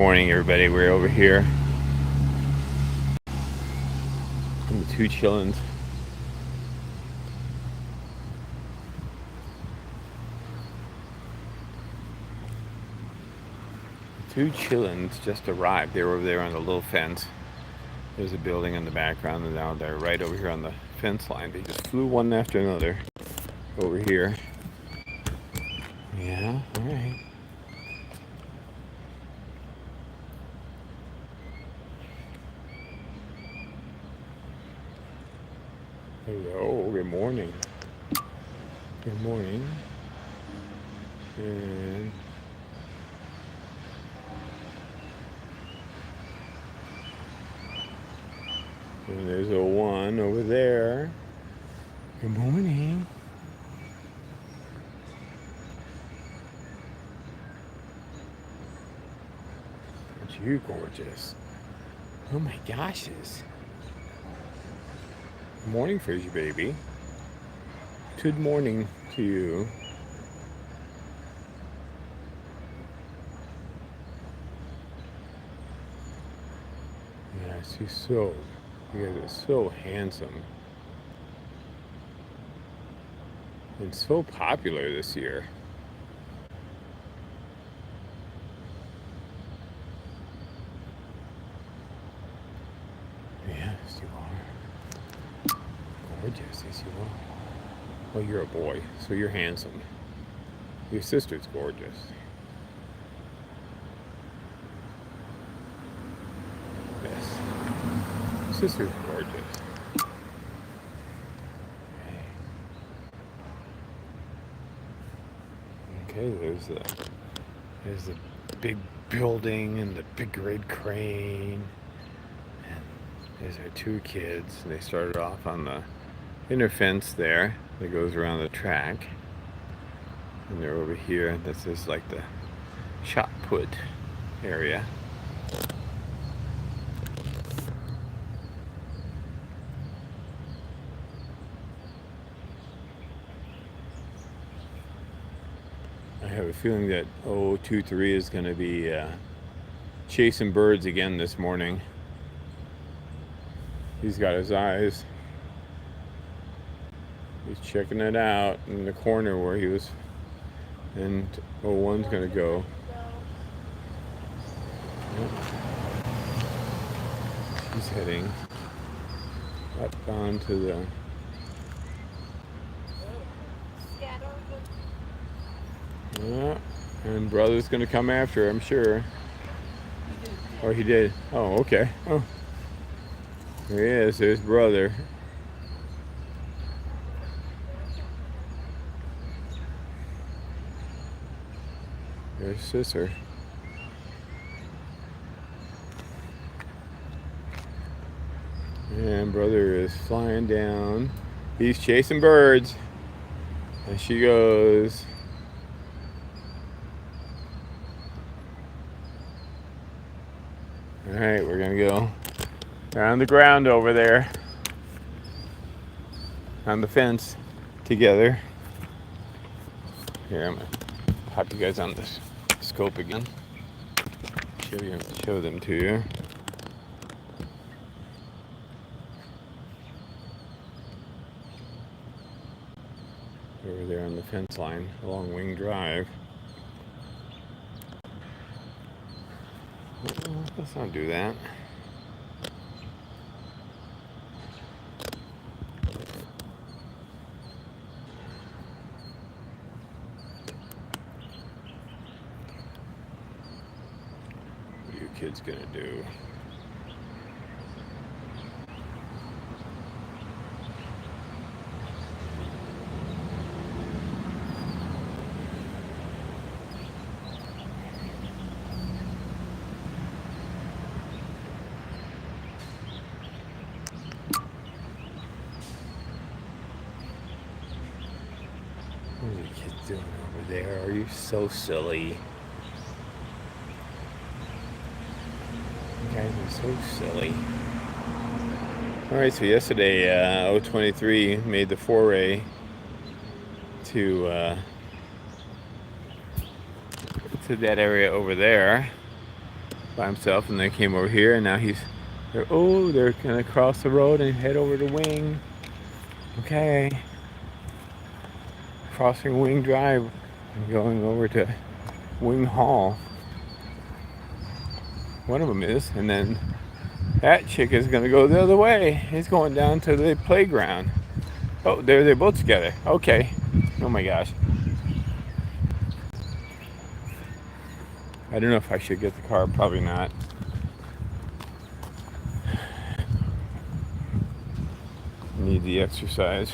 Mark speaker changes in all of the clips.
Speaker 1: Morning, everybody. We're over here in the two chillins. The two chillins just arrived. They were over there on the little fence. There's a building in the background, and now they're right over here on the fence line. They just flew one after another over here. Yeah, all right. Hello, good morning. Good morning. And there's a one over there. Good morning. Aren't you gorgeous? Oh my goshes. Good morning, Fridge baby. Good morning to you. Yes, you guys are so handsome. And so popular this year. Yes, you are. Gorgeous, yes you are. Well, you're a boy, so you're handsome. Your sister's gorgeous. Yes. Your sister's gorgeous. Okay, there's the big building and the big red crane. And there's our two kids. They started off on the inner fence there that goes around the track. And they're over here. This is like the shot put area. I have a feeling that 023 is going to be chasing birds again this morning. He's got his eyes. He's checking it out in the corner where he was. And 01's going to go. Yep. She's heading up onto the... Yeah, and brother's gonna come after her, I'm sure. Oh, he did. Oh, okay. Oh, there he is. There's brother. There's sister. And brother is flying down. He's chasing birds. And she goes. All right, we're gonna go on the ground over there on the fence together. Here, I'm gonna pop you guys on this scope again. Show them to you. Over there on the fence line along Wing Drive. Let's not do that. What are you kids gonna do? What are you kids doing over there? Are you so silly? You guys are so silly. Alright, so yesterday 023 made the foray to that area over there. by himself, and they came over here, and now they're gonna cross the road and head over to Wing. Okay, crossing Wing Drive and going over to Wing Hall. One of them is, and then that chick is gonna go the other way. He's going down to the playground. Oh, they're both together. Okay. Oh my gosh. I don't know if I should get the car. Probably not. Need the exercise.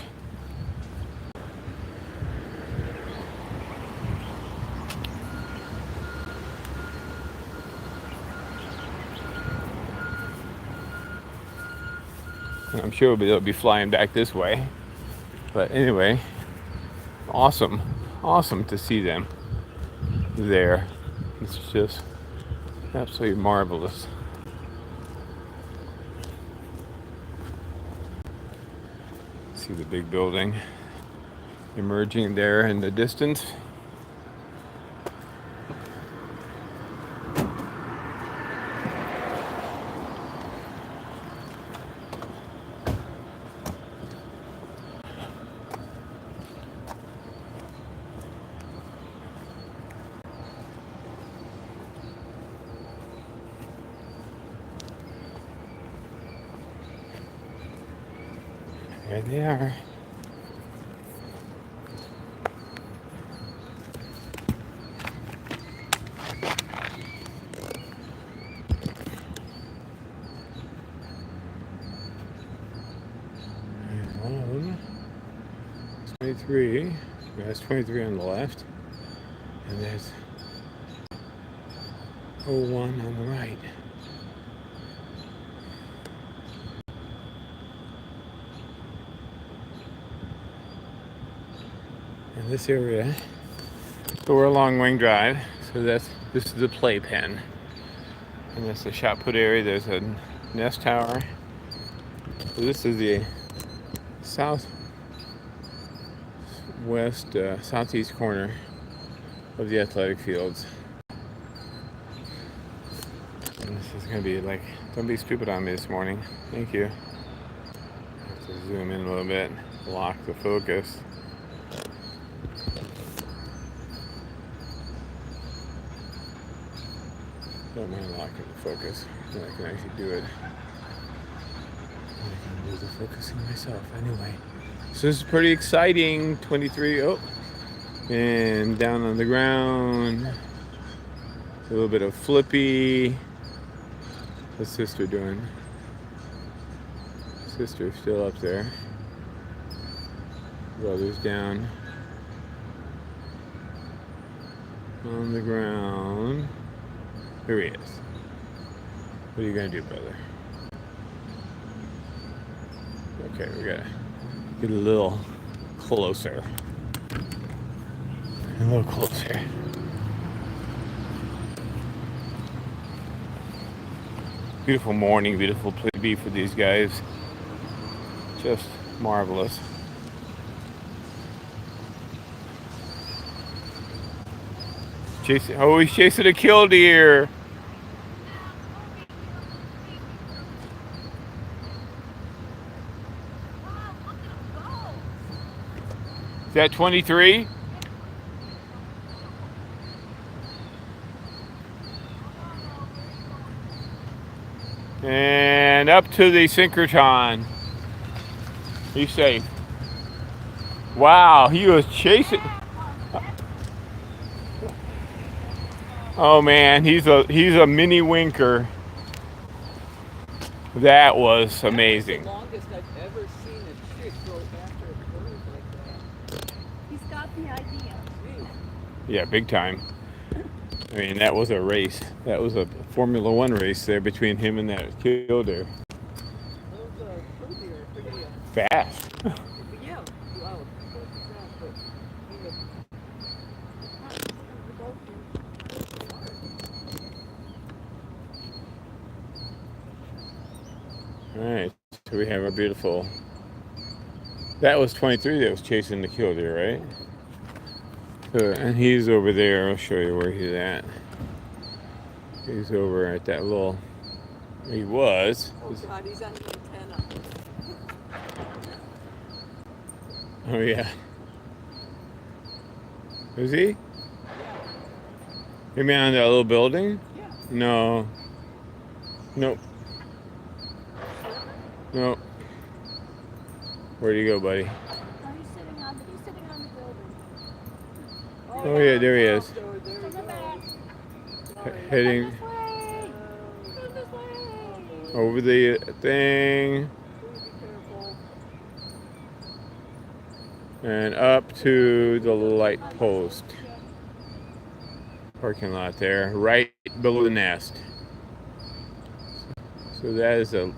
Speaker 1: I'm sure they'll be flying back this way. But anyway, awesome to see them there. It's just absolutely marvelous. See the big building emerging there in the distance. There they are. One of them. 23. There's 23 on the left. And there's 01 on the right. In this area, so we're along Wing Drive. So this is the Playpen, and that's the shot put area. There's a nest tower. So this is the southeast corner of the athletic fields. And this is gonna be like, don't be stupid on me this morning. Thank you. I have to zoom in a little bit, lock the focus. Don't mind locking the focus. Then I can actually do it. And I can do the focusing myself anyway. So this is pretty exciting. 23. Oh, and down on the ground. A little bit of flippy. What's sister doing? Sister's still up there. Brother's down on the ground. Here he is. What are you gonna do, brother? Okay, we gotta get a little closer. A little closer. Beautiful morning, beautiful place to be for these guys. Just marvelous. He's chasing a killdeer. Is that 23? And up to the synchrotron. He's safe. Wow, he was chasing. Oh man, he's a mini winker. That was amazing.
Speaker 2: That's the longest I've ever seen a chick go after a bird like that. He's got the idea.
Speaker 1: Yeah, big time. I mean, that was a race. That was a Formula One race there between him and that Killdeer.
Speaker 2: Those pretty
Speaker 1: fast.
Speaker 2: yeah, wow.
Speaker 1: All right, so we have a beautiful. That was 23 that was chasing the Killdeer, right? And he's over there. I'll show you where he's at. He's over at that little. He was.
Speaker 2: Oh God, he's on the antenna.
Speaker 1: Oh yeah. Is he?
Speaker 2: Yeah.
Speaker 1: You mean on that little building?
Speaker 2: Yeah.
Speaker 1: No. Nope. Nope. Where'd you go, buddy?
Speaker 2: Oh, he's sitting on the building.
Speaker 1: Oh yeah, there he is.
Speaker 2: Come back.
Speaker 1: Heading
Speaker 2: Come this way.
Speaker 1: over the thing
Speaker 2: Please be careful.
Speaker 1: and up to the light post. Parking lot there, right below the nest. So that's a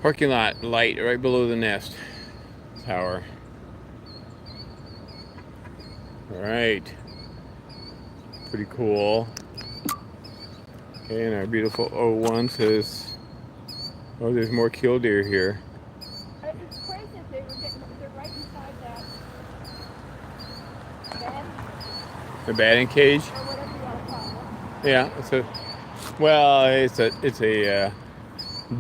Speaker 1: parking lot light right below the nest tower. All right, pretty cool. Okay, and our beautiful O1 says, "Oh, there's more killdeer here."
Speaker 2: It's crazy that they're right inside that bed
Speaker 1: The batting cage.
Speaker 2: or whatever you want to call it.
Speaker 1: Yeah, it's a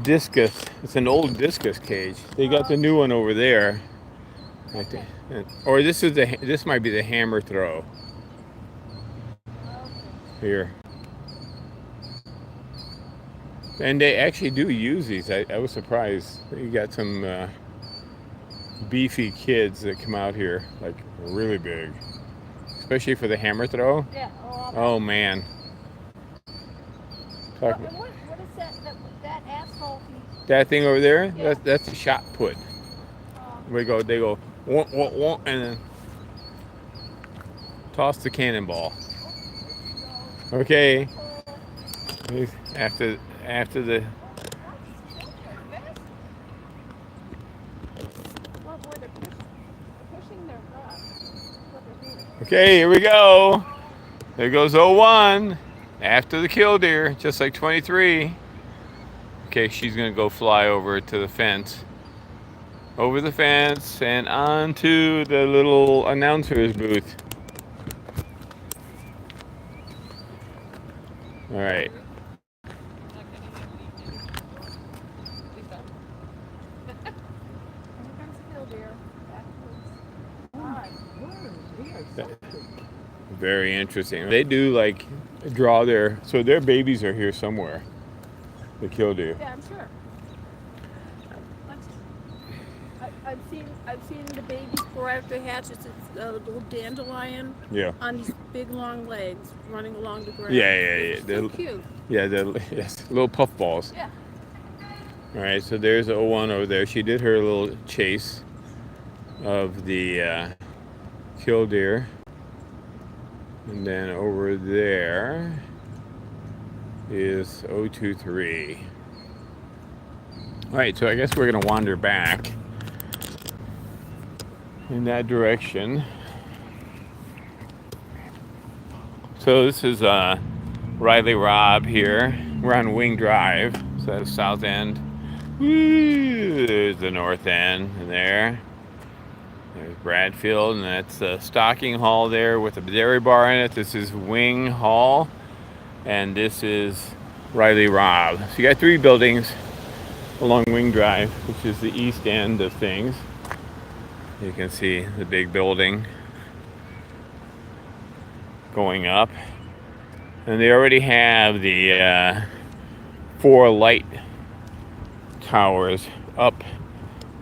Speaker 1: discus. It's an old discus cage. They got the new one over there.
Speaker 2: Okay.
Speaker 1: Or this might be the hammer throw here. And they actually do use these. I was surprised. You got some beefy kids that come out here, like really big, especially for the hammer throw.
Speaker 2: Yeah.
Speaker 1: Oh man. Talk
Speaker 2: And what is that asphalt?
Speaker 1: that thing over there.
Speaker 2: Yeah.
Speaker 1: That's a shot put. They go, wah, wah, wah, and then toss the cannonball. Okay. After the.
Speaker 2: Well, boy, they're pushing their what they're doing.
Speaker 1: Okay, here we go. There goes 01 after the killdeer, just like 23. Okay, she's gonna go fly over to the fence. Over the fence and onto the little announcer's booth. All right. Very interesting. They do like draw so their babies are here somewhere. The killdeer.
Speaker 2: Yeah, I'm sure. I've seen the babies before after hatch. It's a little dandelion
Speaker 1: Yeah.
Speaker 2: on these big long legs running along the ground.
Speaker 1: Yeah.
Speaker 2: It's so cute.
Speaker 1: Yeah, yes, little puffballs.
Speaker 2: Yeah.
Speaker 1: All right, so there's 01 over there. She did her little chase of the killdeer. And then over there is 023. All right, so I guess we're going to wander back in that direction. So this is Riley Robb here. We're on Wing Drive, so that's the south end. Woo, there's the north end, and there's Bradfield, and that's the stocking hall there with a dairy bar in it. This is Wing Hall, and this is Riley Robb. So you got three buildings along Wing Drive, which is the east end of things. You can see the big building going up, and they already have the 4 light towers up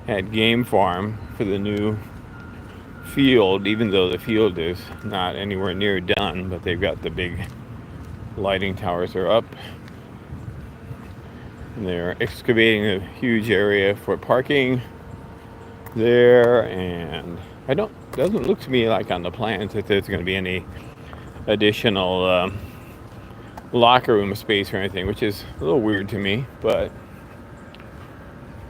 Speaker 1: at Game Farm for the new field, even though the field is not anywhere near done, but they've got the big lighting towers are up, and they're excavating a huge area for parking there. And doesn't look to me like on the plans that there's going to be any additional locker room space or anything, which is a little weird to me, but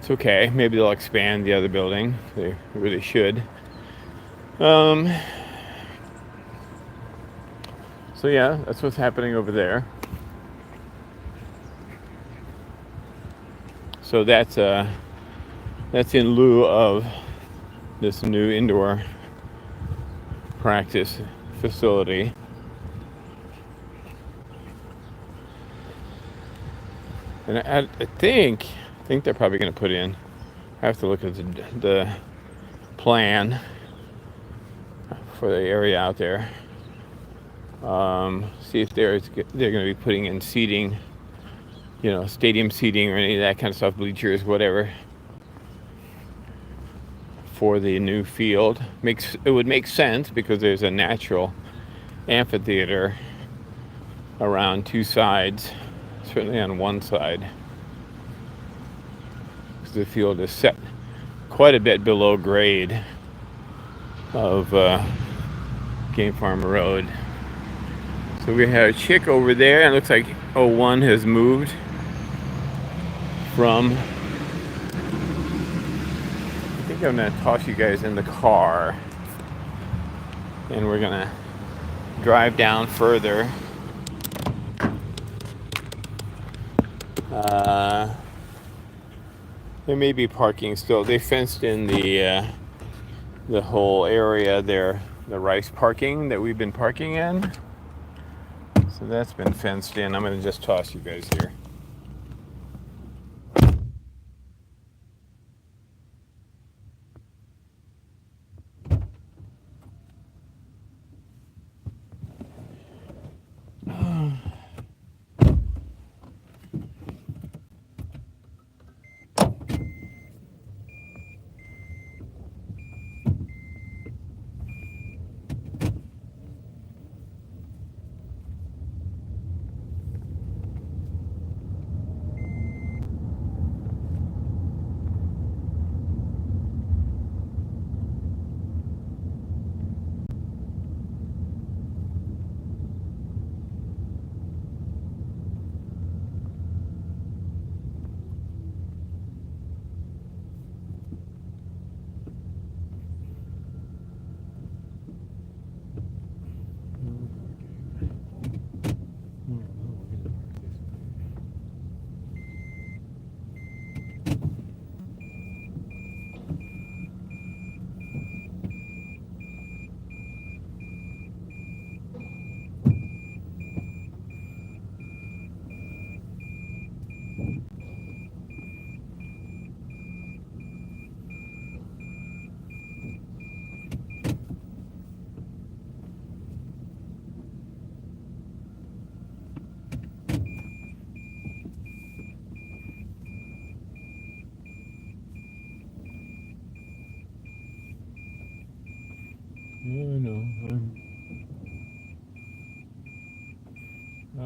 Speaker 1: it's okay. Maybe they'll expand the other building. They really should. So yeah, that's what's happening over there. So that's in lieu of this new indoor practice facility. And I think they're probably going to put in. I have to look at the plan for the area out there. See if they're going to be putting in seating, stadium seating or any of that kind of stuff, bleachers, whatever, for the new field. It would make sense because there's a natural amphitheater around two sides, certainly on one side, because the field is set quite a bit below grade of Game Farm Road. So we have a chick over there, and it looks like 01 has moved from. I think I'm gonna toss you guys in the car, and we're gonna drive down further. There may be parking still. They fenced in the whole area there, the Rice parking that we've been parking in. So that's been fenced in. I'm going to just toss you guys here.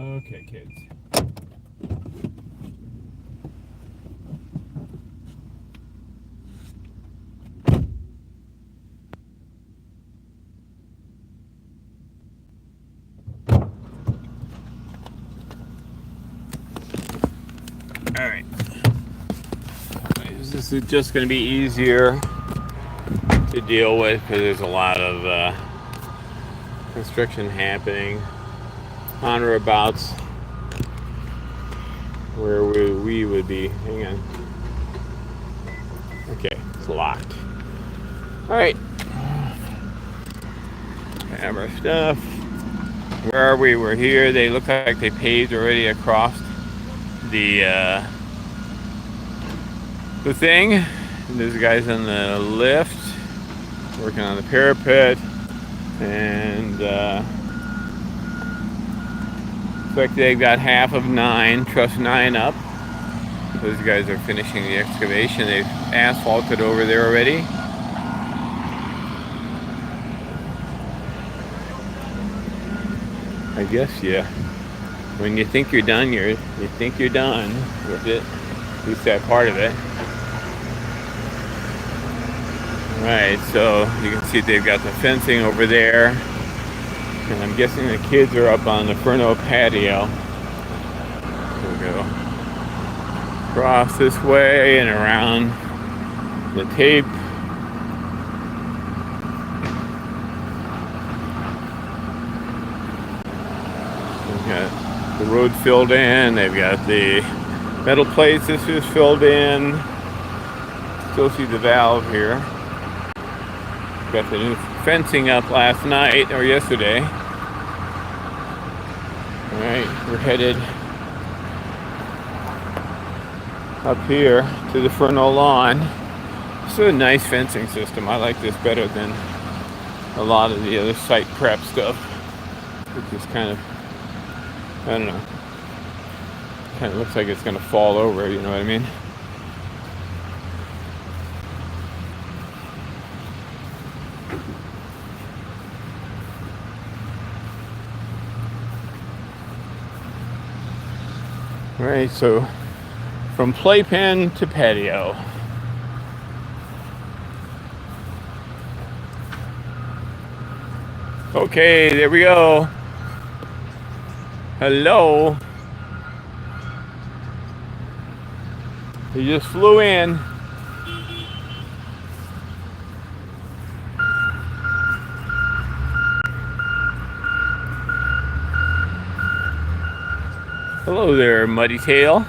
Speaker 1: Okay, kids. All right. This is just going to be easier to deal with because there's a lot of construction happening on or abouts where we would be. Hang on. Okay, it's locked. All right. Have our stuff. Where are we? We're here. They look like they paved already across the thing. And there's guys on the lift working on the parapet, and looks like they've got half of 9, truss 9 up. Those guys are finishing the excavation. They've asphalted over there already. I guess, yeah. When you think you're done, you think you're done with it. At least that part of it. Right, so you can see they've got the fencing over there. And I'm guessing the kids are up on the Fernow Patio. We'll go across this way and around the tape. They've got the road filled in. They've got the metal plates. This is filled in. Still see the valve here. Got the new fencing up last night or yesterday. Alright, we're headed up here to the Fernow lawn. It's a nice fencing system. I like this better than a lot of the other site prep stuff, which is kind of, I don't know, kind of looks like it's gonna fall over, you know what I mean? All right, so from Playpen to Patio. Okay, there we go. Hello. He just flew in. Hello there, Muddy Tail.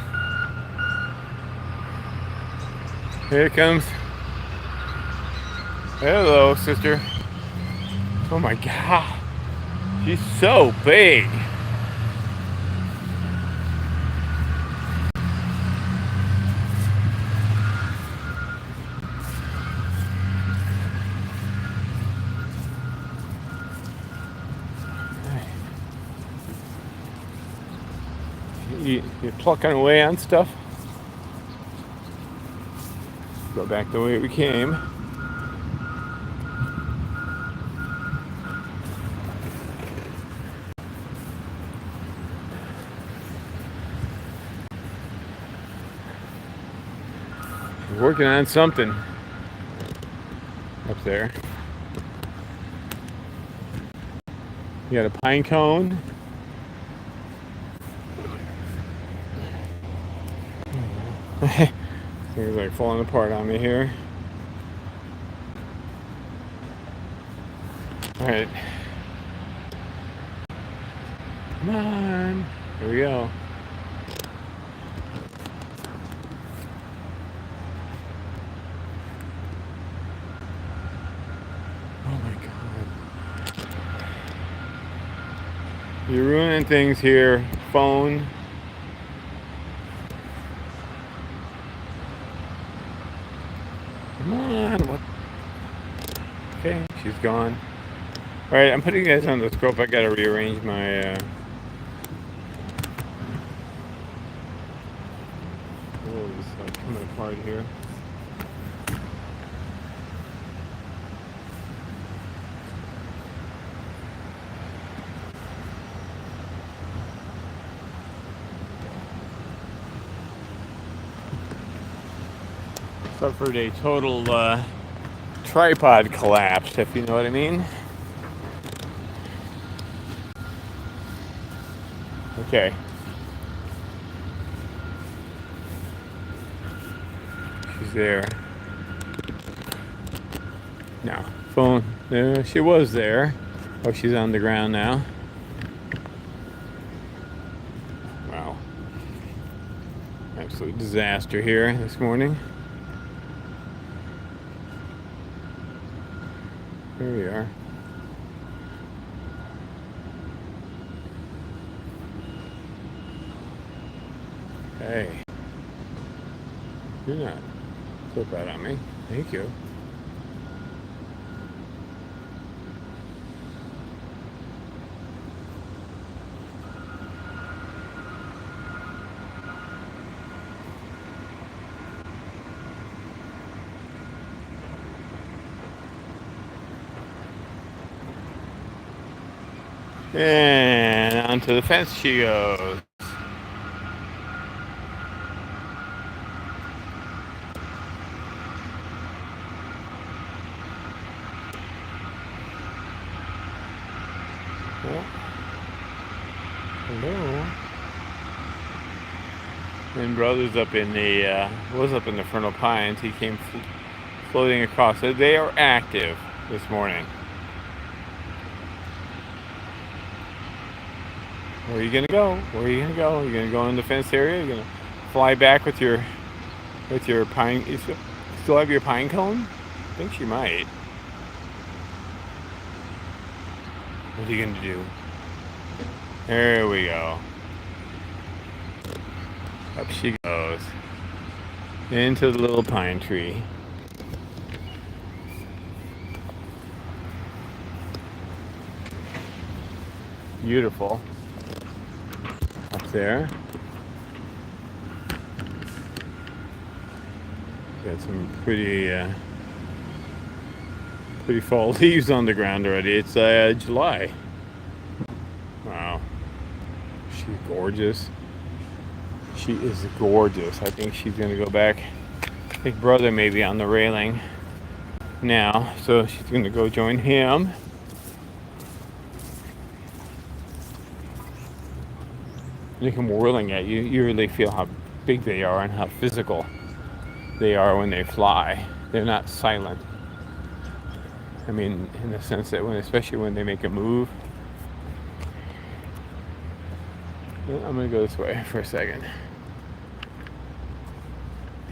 Speaker 1: Here it comes. Hello, sister. Oh my God. She's so big. You're plucking away on stuff. Go back the way we came. We're working on something up there. You got a pine cone. Things like falling apart on me here. All right. Come on. Here we go. Oh my God. You're ruining things here. Phone. Come on. What? Okay, she's gone. All right, I'm putting you guys on the scope. I gotta rearrange my. Oh, it's coming apart here. Suffered a total tripod collapse, if you know what I mean. Okay. She's there. No. Phone. She was there. Oh, she's on the ground now. Wow. Absolute disaster here this morning. Here we are. Hey. Do not flip out on me. Thank you. And onto the fence she goes. Oh. Hello. And brother's up in the was up in the Fernow Pines. He came floating across. So they are active this morning. Where are you gonna go? Where are you gonna go? You're gonna go in the fenced area? You're gonna fly back with your pine? You still have your pine cone? I think she might. What are you gonna do? There we go. Up she goes. into the little pine tree. Beautiful up there. Got some pretty fall leaves on the ground already. It's July. Wow, she's gorgeous. She is gorgeous. I think she's gonna go back. I think brother may be on the railing now, so she's gonna go join him. They come whirling at you. You really feel how big they are and how physical they are when they fly. They're not silent. I mean, in the sense that especially when they make a move. Well, I'm gonna go this way for a second.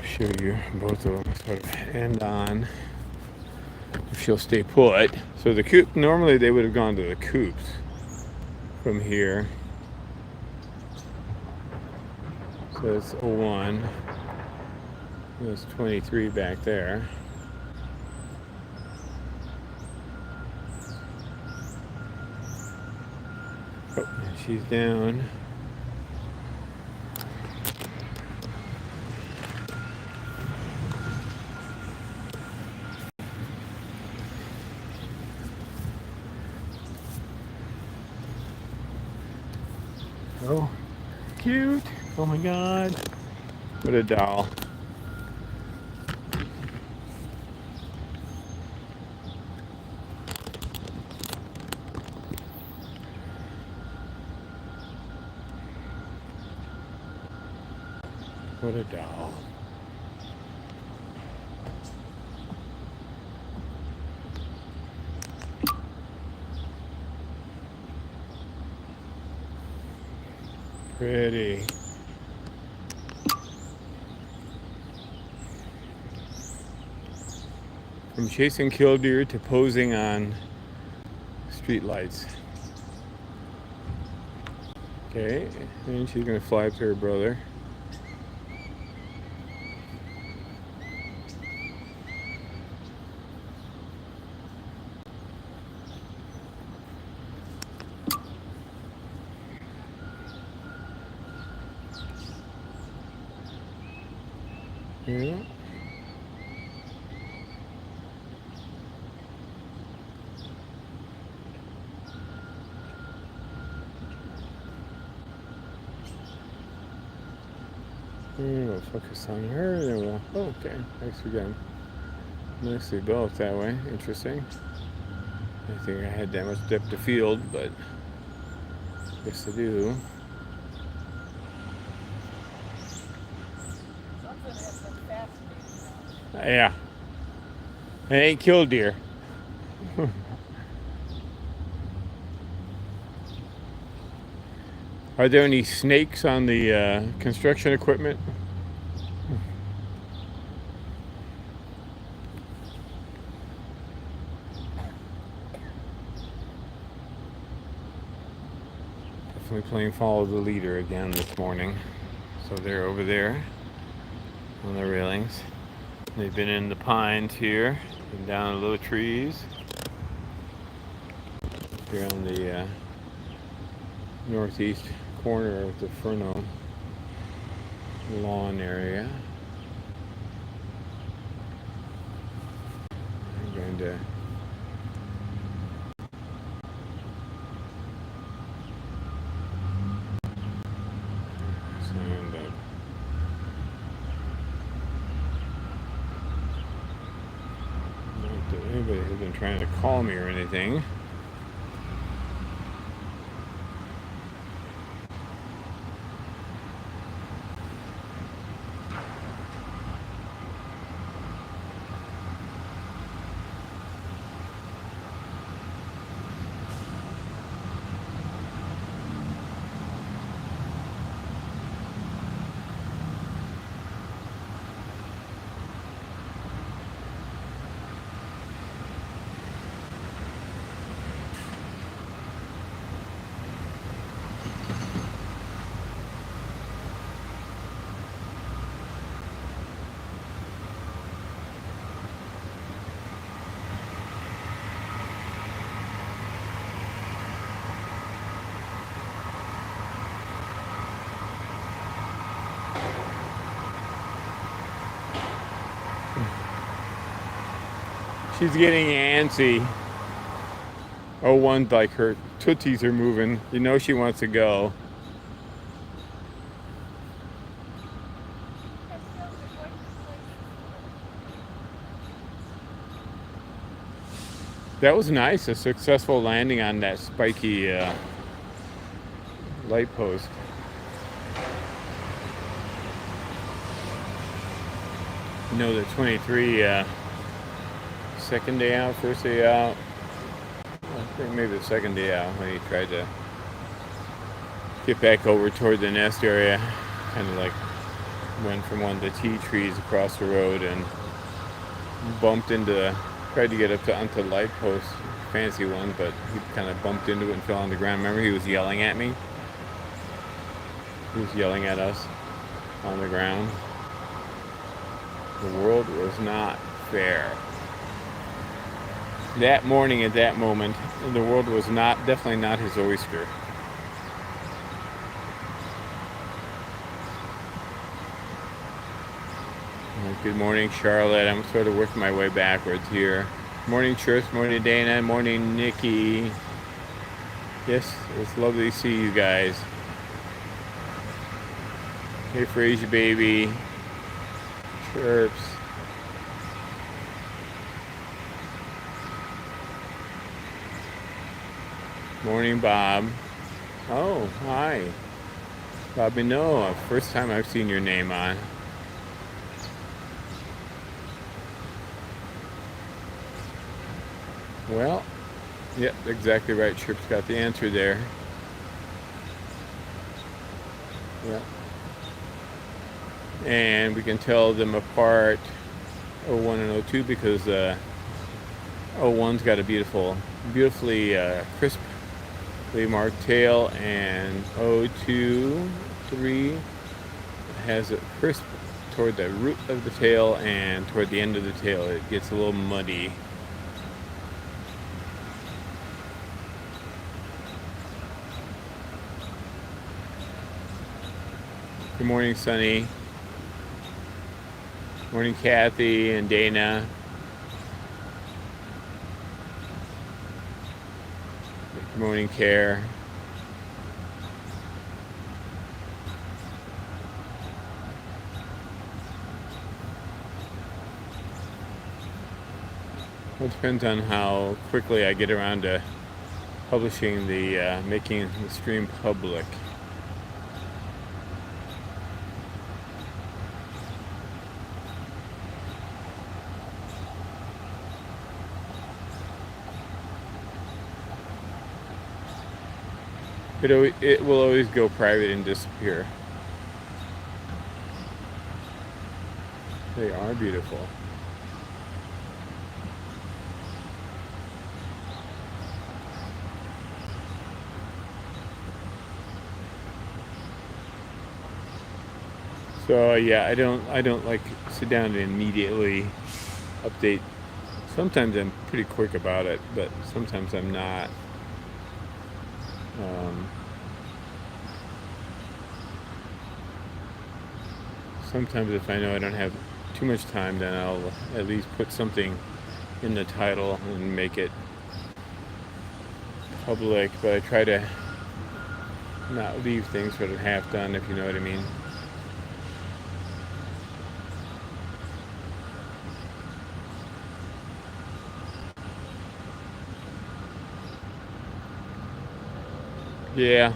Speaker 1: Show you both of them sort of end on. If she'll stay put. So the coop, normally they would have gone to the coops from here. So it's 01. There's 23 back there. Oh, and she's down. Oh, cute. Oh my God. What a doll. What a doll. Pretty. From chasing killdeer to posing on street lights. Okay, and she's gonna fly up to her brother. Yeah. We'll focus on her, then we'll. Oh, okay. Thanks again. Nicely built that way. Interesting. I think I had that much depth of field, but I guess I do.
Speaker 2: Something has been fascinating.
Speaker 1: Yeah. It ain't killdeer. Are there any snakes on the construction equipment? Definitely playing follow the leader again this morning. So they're over there on the railings. They've been in the pines here and down the little trees. Here on the northeast corner of the Fernow lawn area. I'm going to stand up. Not that anybody has been trying to call me or anything. She's getting antsy. Oh, one, like her tootsies are moving. You know she wants to go. That was nice, a successful landing on that spiky light post. You know, the 23 second day out, first day out. I think maybe the second day out when he tried to get back over toward the nest area. Kind of like went from one of the tea trees across the road and bumped into, tried to get up to onto the light post, fancy one, but he kind of bumped into it and fell on the ground. Remember, he was yelling at me? He was yelling at us on the ground. The world was not fair. That morning, at that moment, the world was not, definitely not his oyster. Good morning, Charlotte. I'm sort of working my way backwards here. Morning, Church. Morning, Dana. Morning, Nikki. Yes, it's lovely to see you guys. Hey, Fraser, baby. Chirps. Morning, Bob. Oh, hi. Bobby Noah. First time I've seen your name on. Well, yep, exactly right. Chirp's got the answer there. Yeah. And we can tell them apart, 01 and 02, because 01's got a beautifully crisply marked tail, and 02, 3 has a crisp toward the root of the tail, and toward the end of the tail it gets a little muddy. Good morning, Sunny. Morning, Kathy and Dana. Good morning, Care. Well, it depends on how quickly I get around to publishing making the stream public. It will always go private and disappear. They are beautiful. So yeah, I don't like sit down and immediately update. Sometimes I'm pretty quick about it, but sometimes I'm not. Sometimes if I know I don't have too much time, then I'll at least put something in the title and make it public, but I try to not leave things sort of half done, if you know what I mean. Yeah.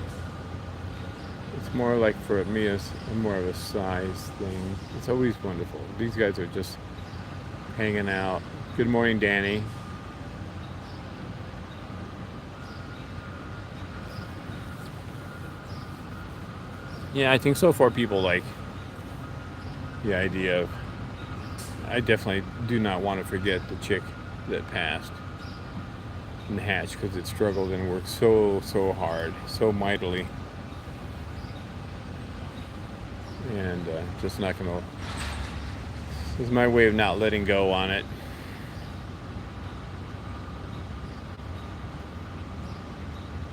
Speaker 1: It's more like, for me, it's more of a size thing. It's always wonderful. These guys are just hanging out. Good morning, Danny. Yeah, I think so far people like the idea of, I definitely do not want to forget the chick that passed in the hatch, because it struggled and worked so hard, so mightily. And just not gonna, this is my way of not letting go on it.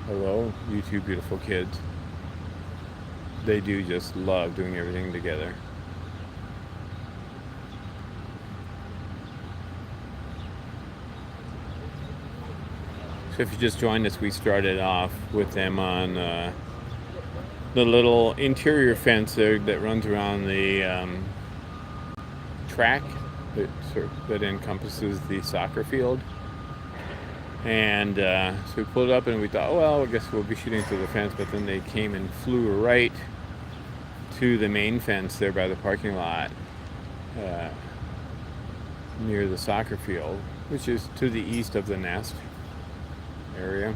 Speaker 1: Hello, you two beautiful kids. They do just love doing everything together. So if you just joined us, we started off with them on the little interior fence there that runs around the track that encompasses the soccer field. And so we pulled up and we thought, oh, well, I guess we'll be shooting through the fence. But then they came and flew right to the main fence there by the parking lot near the soccer field, which is to the east of the nest area.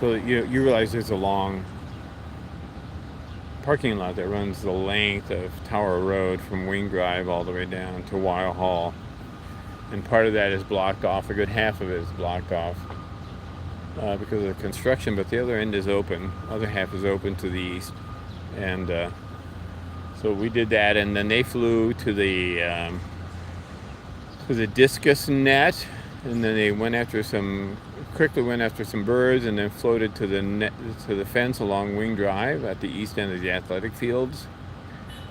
Speaker 1: So you realize there's a long parking lot that runs the length of Tower Road from Wing Drive all the way down to Weil Hall. And part of that is blocked off, a good half of it is blocked off because of the construction, but the other end is open. The other half is open to the east. And so we did that, and then they flew to the discus net, and then they quickly went after some birds, and then floated to the fence along Wing Drive at the east end of the athletic fields.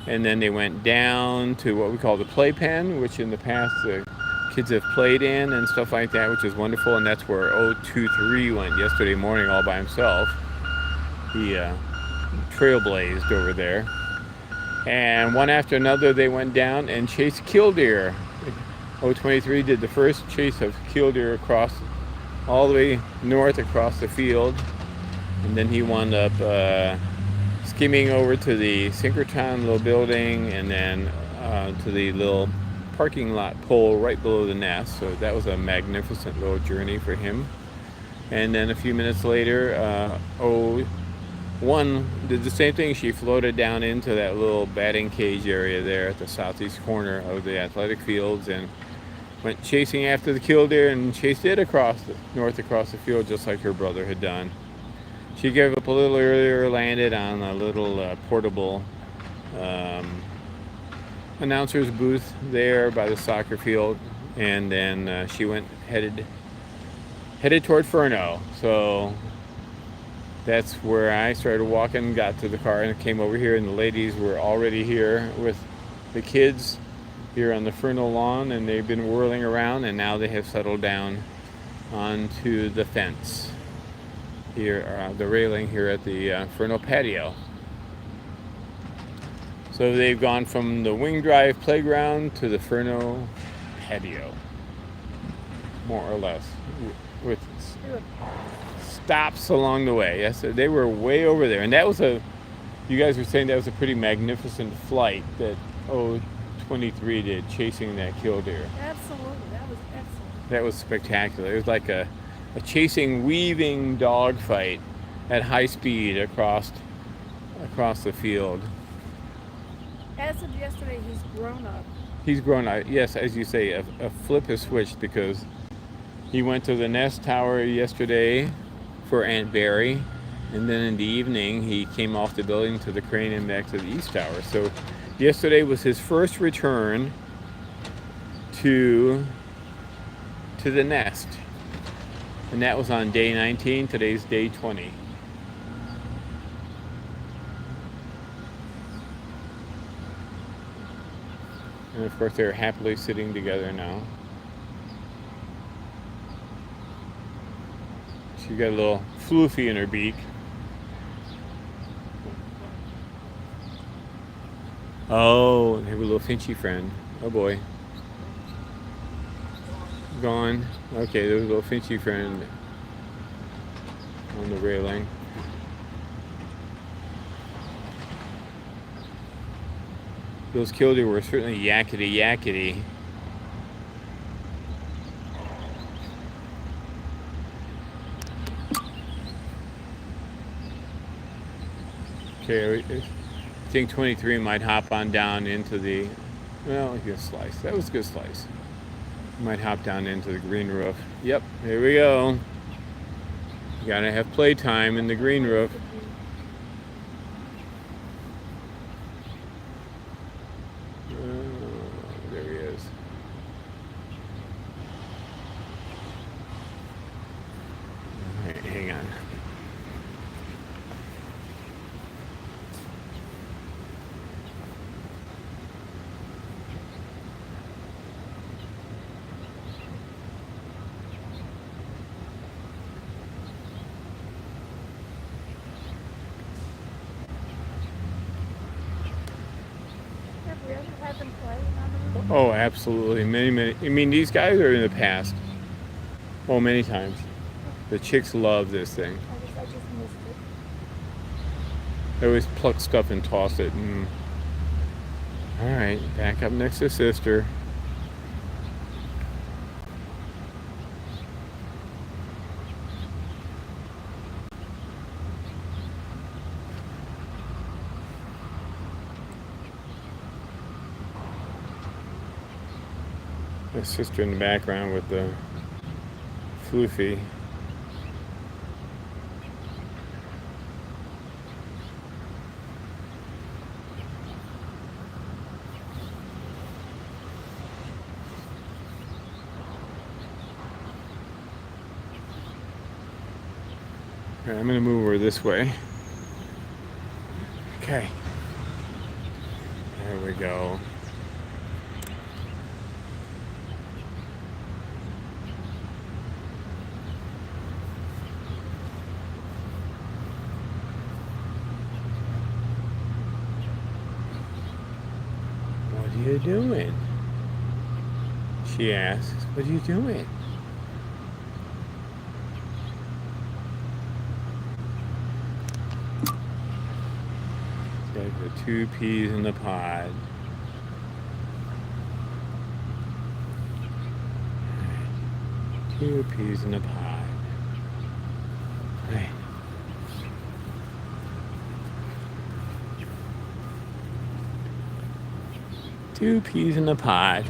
Speaker 1: And then they went down to what we call the Playpen, which in the past the kids have played in and stuff like that, which is wonderful. And that's where 023 went yesterday morning all by himself. He trailblazed over there. And one after another they went down and chased Killdeer. 023 did the first chase of Killdeer across all the way north across the field, and then he wound up skimming over to the synchrotron little building, and then to the little parking lot pole right below the nest. So that was a magnificent little journey for him. And then a few minutes later, 01 did the same thing. She floated down into that little batting cage area there at the southeast corner of the athletic fields and went chasing after the Killdeer and chased it north across the field, just like her brother had done. She gave up a little earlier, landed on a little portable announcer's booth there by the soccer field, and then she went headed toward Fernow. So that's where I started walking, got to the car, and came over here, and the ladies were already here with the kids here on the Fernow lawn, and they've been whirling around, and now they have settled down onto the fence here, the railing here at the Fernow Patio. So they've gone from the Wing Drive playground to the Fernow Patio, more or less, with stops along the way. Yes, they were way over there, and that was you guys were saying that was a pretty magnificent flight that 023 did, chasing that Killdeer.
Speaker 2: Absolutely, that was excellent.
Speaker 1: That was spectacular. It was like a chasing, weaving dogfight at high speed across the field.
Speaker 2: As of yesterday, he's grown up.
Speaker 1: He's grown up. Yes, as you say, a flip has switched, because he went to the nest tower yesterday for Aunt Barry, and then in the evening he came off the building to the crane and back to the east tower. So yesterday was his first return to the nest, and that was on day 19. Today's day 20. And of course they're happily sitting together now. She got a little floofy in her beak. Oh, they have a little Finchy friend. Oh boy. Gone. Okay, there's a little Finchy friend on the railing. Those Killdeer were certainly yakety. Okay, I think 23 might hop on down into the, well, a slice. That was a good slice. Might hop down into the green roof. Yep, here we go. You gotta have playtime in the green roof. There he is. All right, hang on.
Speaker 2: you ever had them play on the roof?
Speaker 1: Oh, absolutely. Many. I mean, these guys are in the past. Oh, many times. The chicks love this thing.
Speaker 2: I just missed it.
Speaker 1: They always pluck stuff and toss it. And... All right, back up next to sister. My sister in the background with the floofy. All right, I'm gonna move her this way. Okay. There we go. What are you doing? She asks, what are you doing? Got the 2 peas in the pod. Right. 2 peas in the pod. Right. Two peas in the pod.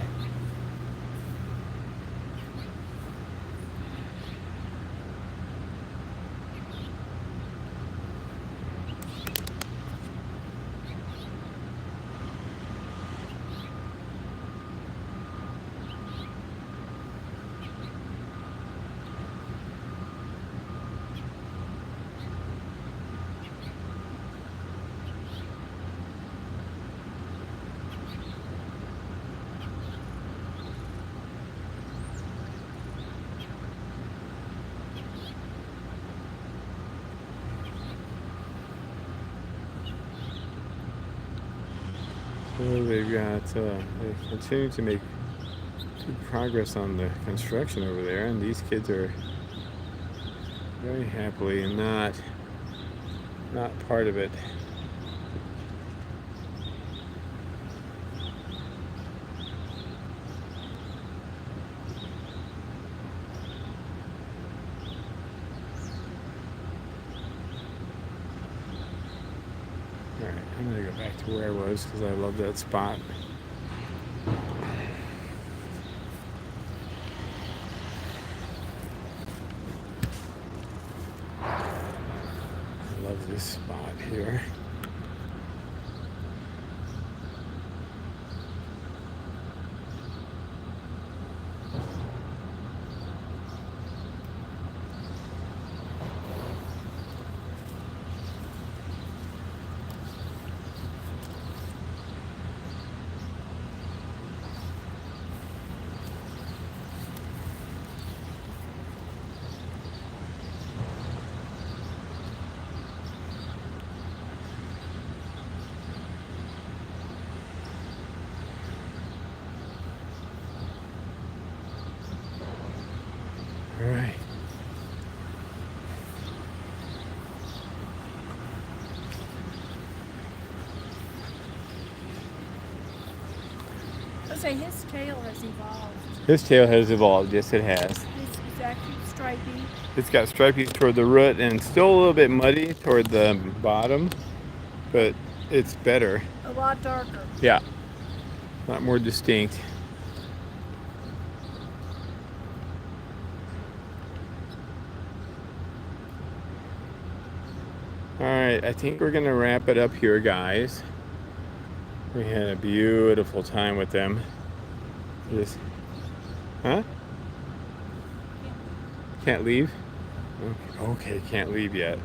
Speaker 1: So they've got, they continue to make good progress on the construction over there, and these kids are very happily not part of it. Alright, I'm gonna go back to where I was because I love that spot. I love this spot here. All right.
Speaker 2: I'll say his tail has evolved.
Speaker 1: His tail has evolved. Yes, it has.
Speaker 2: It's actually stripy.
Speaker 1: It's got stripies toward the root and still a little bit muddy toward the bottom, but it's better.
Speaker 2: A lot darker.
Speaker 1: Yeah, a lot more distinct. All right, I think we're gonna wrap it up here, guys. We had a beautiful time with them. Just, huh? Can't leave? Okay, can't leave yet.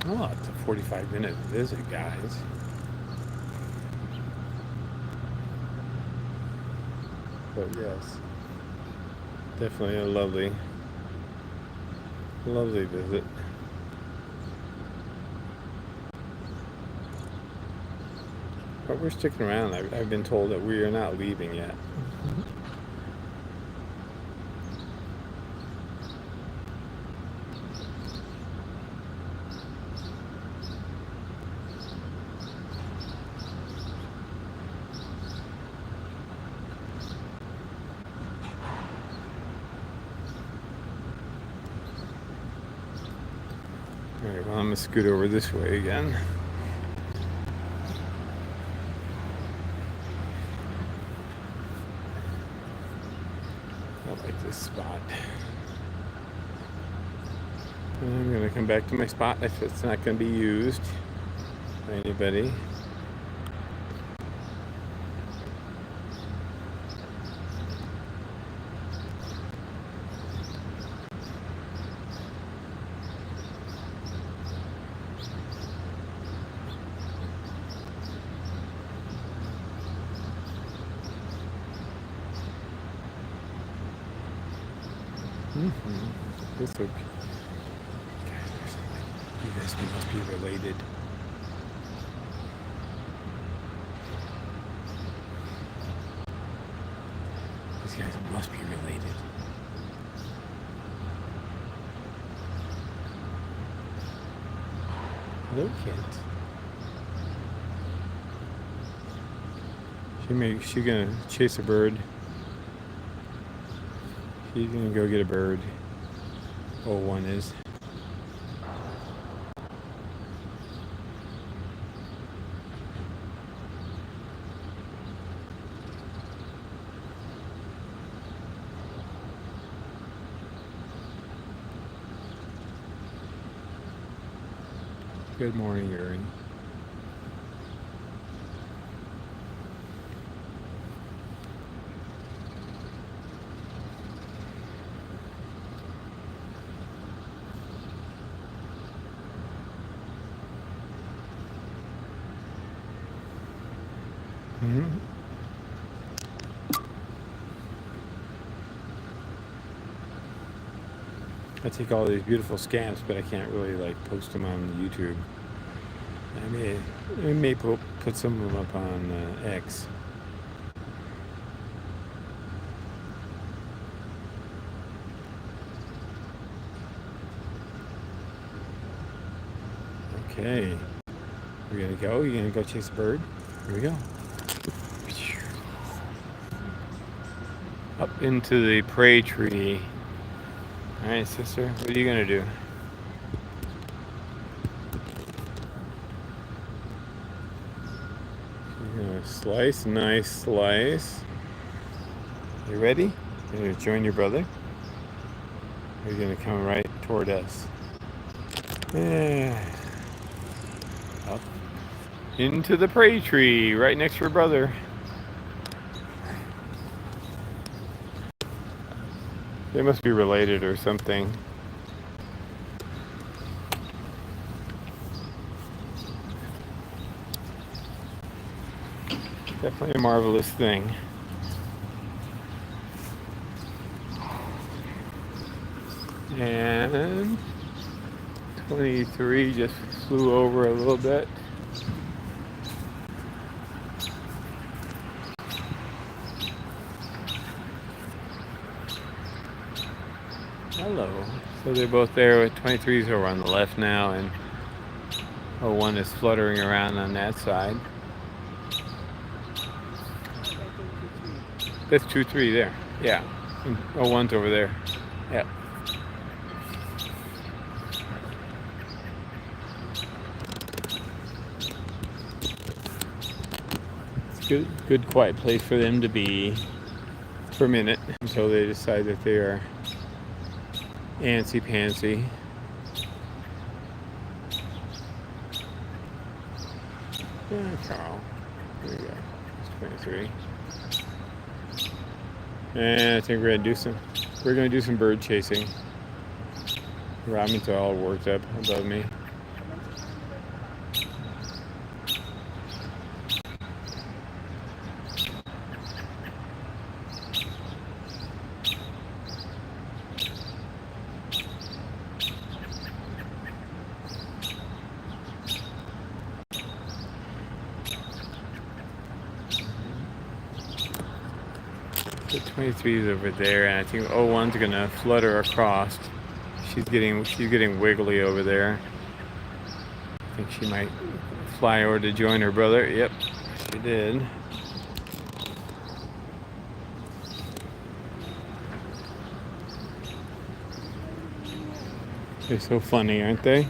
Speaker 1: Oh, it's a 45-minute visit, guys. But yes, definitely a lovely visit. But we're sticking around. I've been told that we are not leaving yet. Alright, well, I'm going to scoot over this way again. I like this spot. And I'm going to come back to my spot if it's not going to be used by anybody. This will be. You guys must be related. These guys must be related. Hello, kids. She gonna chase a bird. She's gonna go get a bird. Oh, one is. Good morning, Erin. I take all these beautiful scamps, but I can't really like post them on YouTube. I may put some of them up on X. Okay, we're gonna go. You're gonna go chase a bird. Here we go. Up into the prey tree. All right, sister, what are you gonna do? You're gonna slice, nice slice. You ready? You're gonna join your brother? Or you're gonna come right toward us? Yeah. Up into the prey tree, right next to your brother. They must be related or something. Definitely a marvelous thing. And 23 just flew over a little bit. Hello. So they're both there with 23s over on the left now, and 01 is fluttering around on that side. That's 2-3 there. Yeah. And 01's over there. Yeah. It's good quiet place for them to be for a minute until they decide that they are antsy-pantsy. Yeah, Karel. There you go. It's 23. And I think we're gonna do some bird chasing. Robin's all worked up above me. So 23 is over there, and I think 01's gonna flutter across. She's getting wiggly over there. I think she might fly over to join her brother. Yep, she did. They're so funny, aren't they?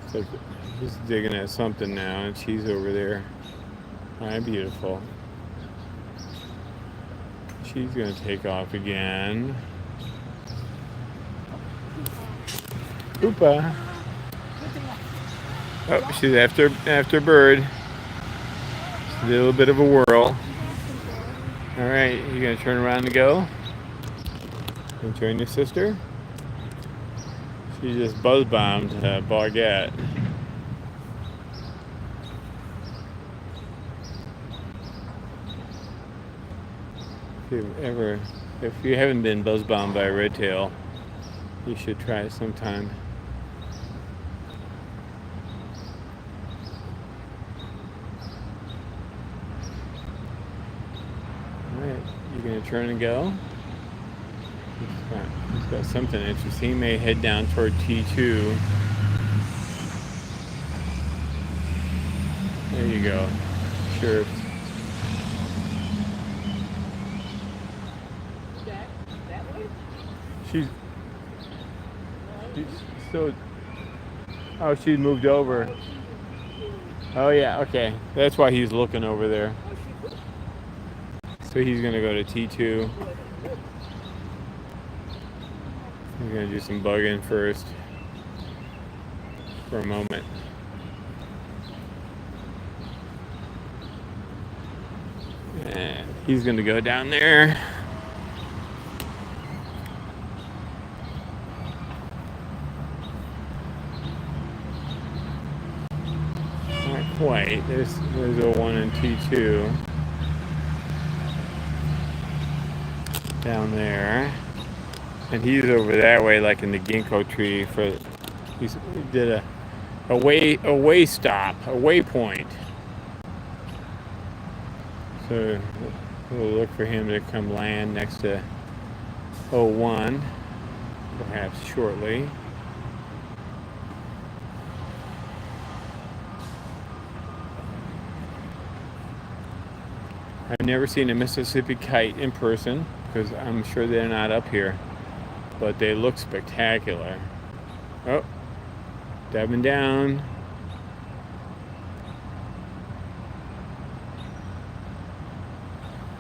Speaker 1: It's like he's digging at something now, and she's over there. Hi, beautiful. She's gonna take off again. Oopa. Oh, she's after bird. She did a little bit of a whirl. All right, you gonna turn around and go? And join your sister? She just buzz bombed BOGette. If you haven't been buzz bombed by a red tail, you should try it sometime. Alright, you gonna turn and go? He's got something interesting. He may head down toward T2. There you go. Sure.
Speaker 2: That way?
Speaker 1: She's still. Oh, she moved over. Oh yeah, okay. That's why he's looking over there. So he's gonna go to T2. He's gonna do some bugging first for a moment. And he's gonna go down there. Not quite. There's a 1 and T2 down there. And he's over that way, like in the ginkgo tree. He did a way stop, a waypoint. So we'll look for him to come land next to 01, perhaps shortly. I've never seen a Mississippi kite in person because I'm sure they're not up here. But they look spectacular. Oh, diving down.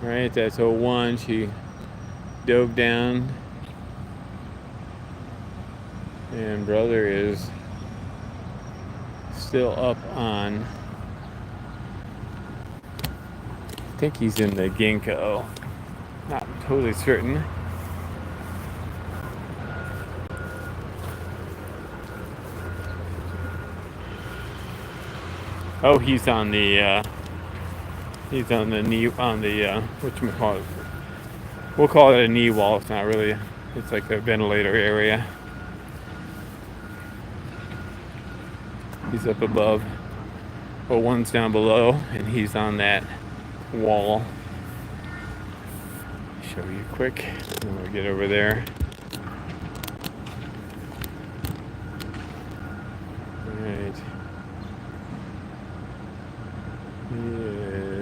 Speaker 1: All right, that's 01. She dove down. And brother is still up on. I think he's in the ginkgo. Not totally certain. Oh, he's on the knee, whatchamacallit. We'll call it a knee wall. It's not really, it's like a ventilator area. He's up above. Well, one's down below, and he's on that wall. Show you quick. And we'll get over there. Alright. Yes.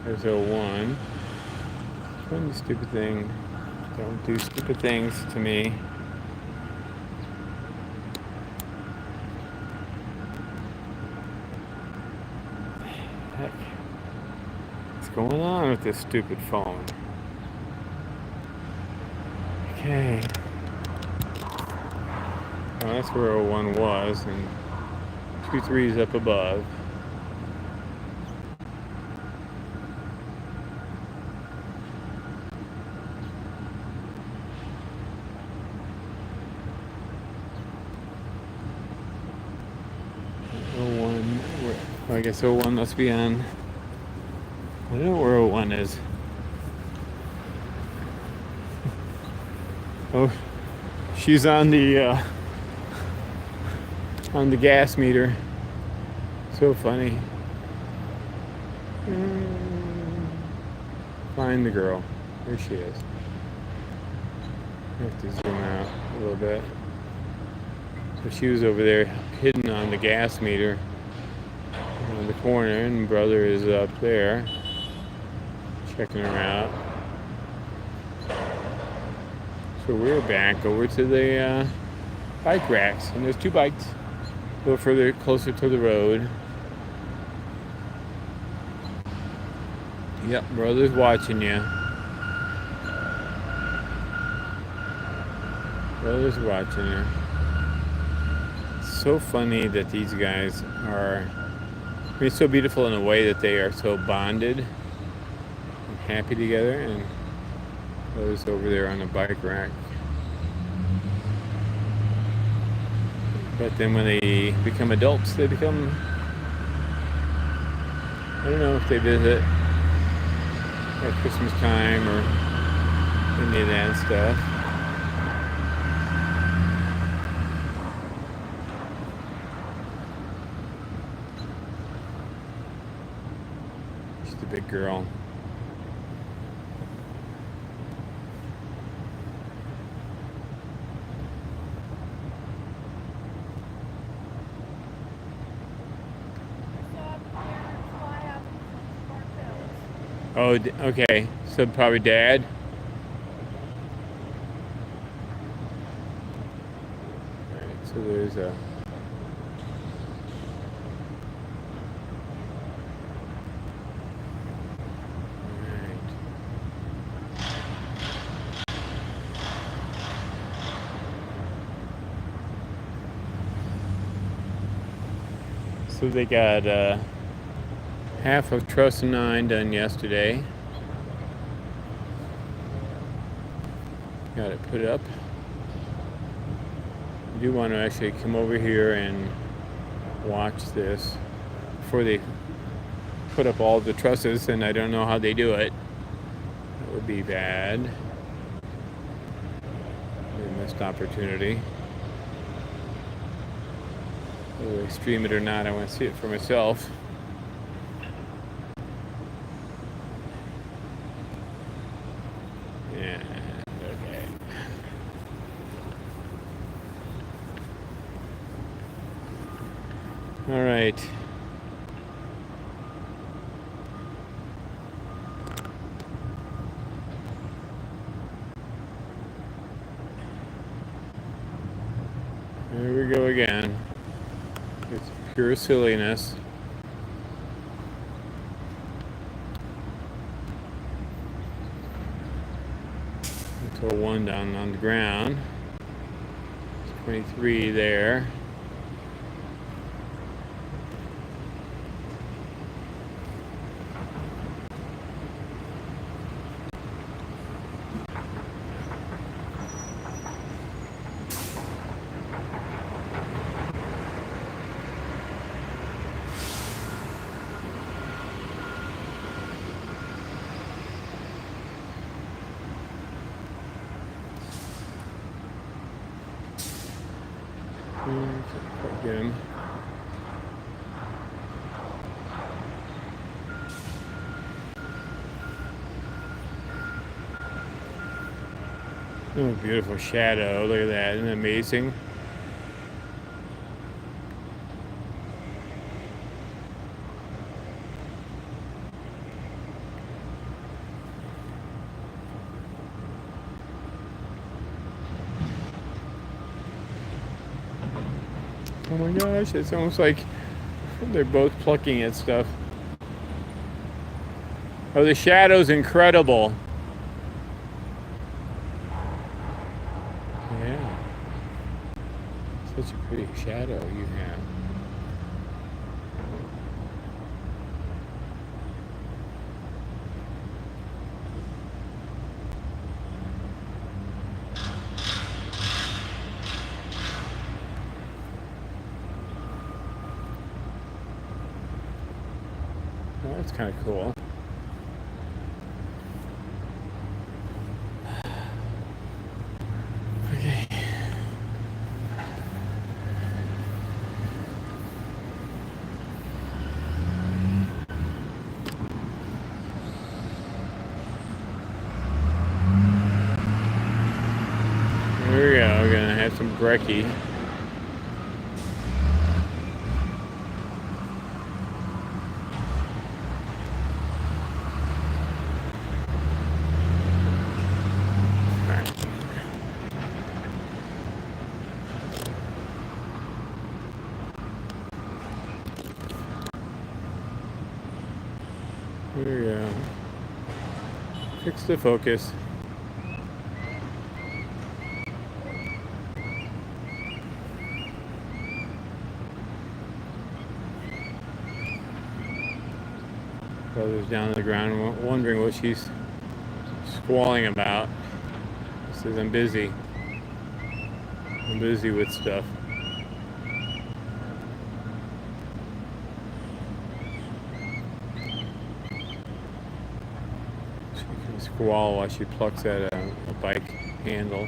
Speaker 1: There's 01. One stupid thing. Don't do stupid things to me. Heck. What's going on with this stupid phone? Okay. Well, that's where 01 was, and 23 is up above. Well, I guess 01 must be on. I don't know where 01 is. Oh, she's on the gas meter. So funny. Find the girl. There she is. I have to zoom out a little bit. So she was over there hidden on the gas meter on the corner, and brother is up there checking her out. So we're back over to the bike racks, and there's 2 bikes. A little further, closer to the road. Yep, brother's watching you. Brother's watching you. It's so funny that these guys are, I mean, it's so beautiful in a way that they are so bonded and happy together, and brother's over there on the bike rack. But then when they become adults, they become, I don't know if they visit at Christmas time or any of that stuff. She's the big girl. Oh, okay. So probably Dad. All right. So there's a. So they got half of truss 9 done yesterday. Got it put up. I do want to actually come over here and watch this before they put up all the trusses, and I don't know how they do it. That would be bad. A missed opportunity. Whether I stream it or not, I want to see it for myself. Yeah, okay. All right. There we go again. It's pure silliness. Until 1 down on the ground. 23 there. Get him. Oh, beautiful shadow. Look at that. Isn't that amazing? Oh my gosh, it's almost like they're both plucking at stuff. Oh, the shadow's incredible. Yeah. Such a pretty shadow you have. Oh, that's kind of cool. Okay. Here we go. We're gonna have some brekkie. Here we go. Fix the focus. Brother's down on the ground wondering what she's squalling about. She says, I'm busy. I'm busy with stuff. She can squall while she plucks at a bike handle.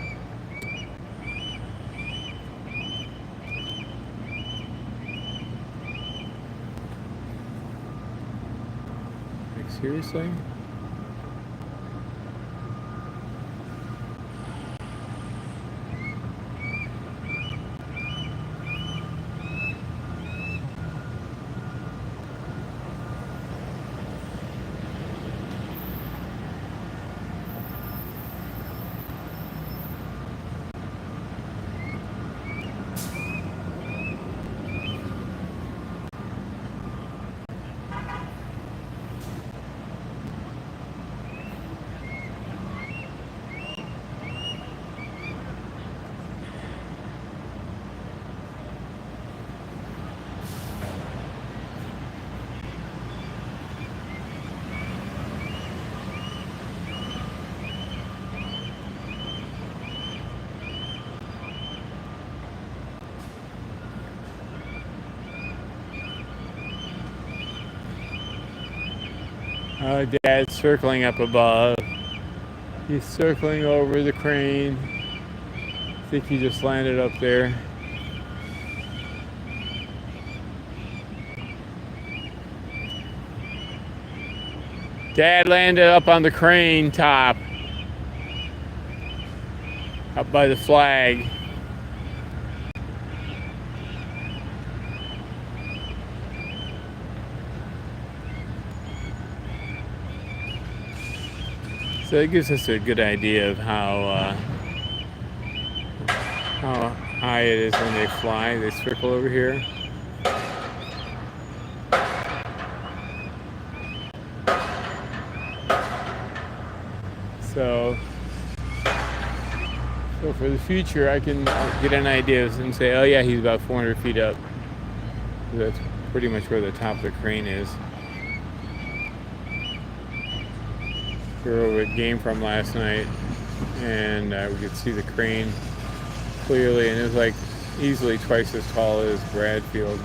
Speaker 1: Like, seriously? Dad's circling up above. He's circling over the crane. I think he just landed up there. Dad landed up on the crane top. Up by the flag. So it gives us a good idea of how high it is when they fly. They circle over here. So for the future, I can get an idea and say, oh yeah, he's about 400 feet up. That's pretty much where the top of the crane is. We were over at Game From last night, and we could see the crane clearly, and it was like easily twice as tall as Bradfield.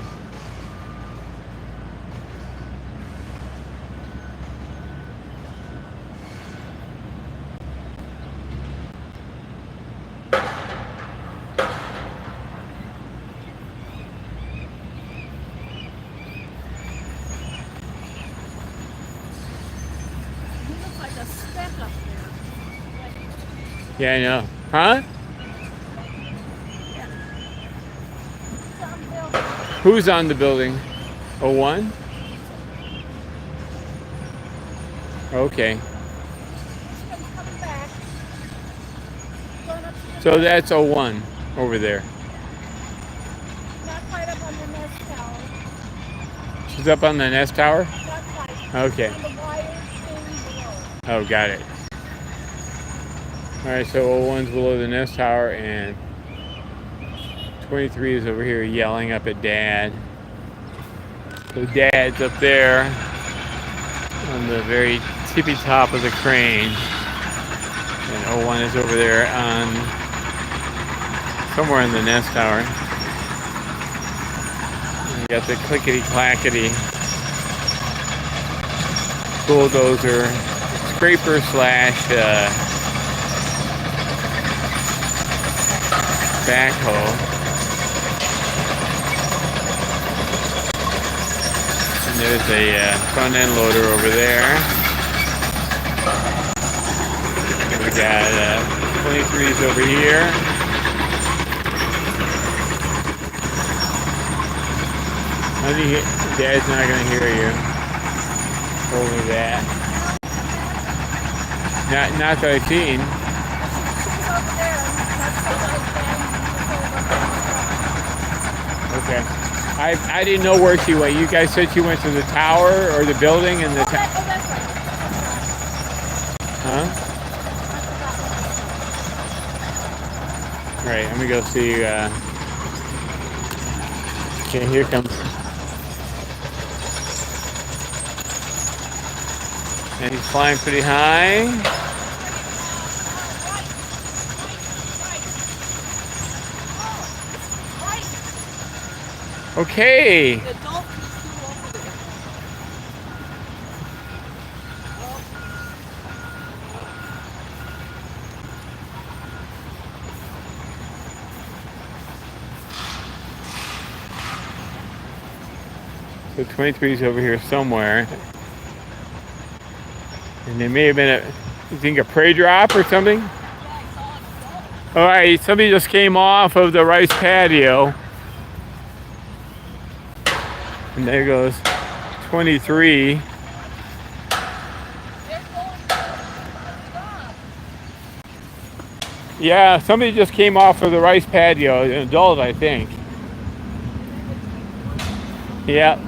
Speaker 1: Yeah, I know. Huh? Who's on the building? 01? Okay. So that's 01 over there.
Speaker 2: Not quite up on the nest tower.
Speaker 1: She's up on the nest tower?
Speaker 2: Not quite.
Speaker 1: Okay.
Speaker 2: On the wire thing below.
Speaker 1: Oh, got it. Alright, so 01's below the nest tower, and 23 is over here yelling up at Dad. So Dad's up there on the very tippy top of the crane, and 01 is over there on somewhere in the nest tower. And you got the clickety-clackety bulldozer scraper slash backhoe. And there's a front end loader over there. We got 23s over here. Honey, Dad's not gonna hear you. Over that. Not that I've seen.
Speaker 2: She's over there.
Speaker 1: Okay. I didn't know where she went. You guys said she went to the tower or the building and the
Speaker 2: That's right.
Speaker 1: Huh? Right, let me go see. Okay, here comes. And he's flying pretty high. Okay.
Speaker 2: The adult is still over there.
Speaker 1: So 23 is over here somewhere. And there may have been you think a prey drop or something? All right, somebody just came off of the Rice Patio. And there goes 23. Yeah, somebody just came off of the Rice Patio, an adult, I think. Yeah.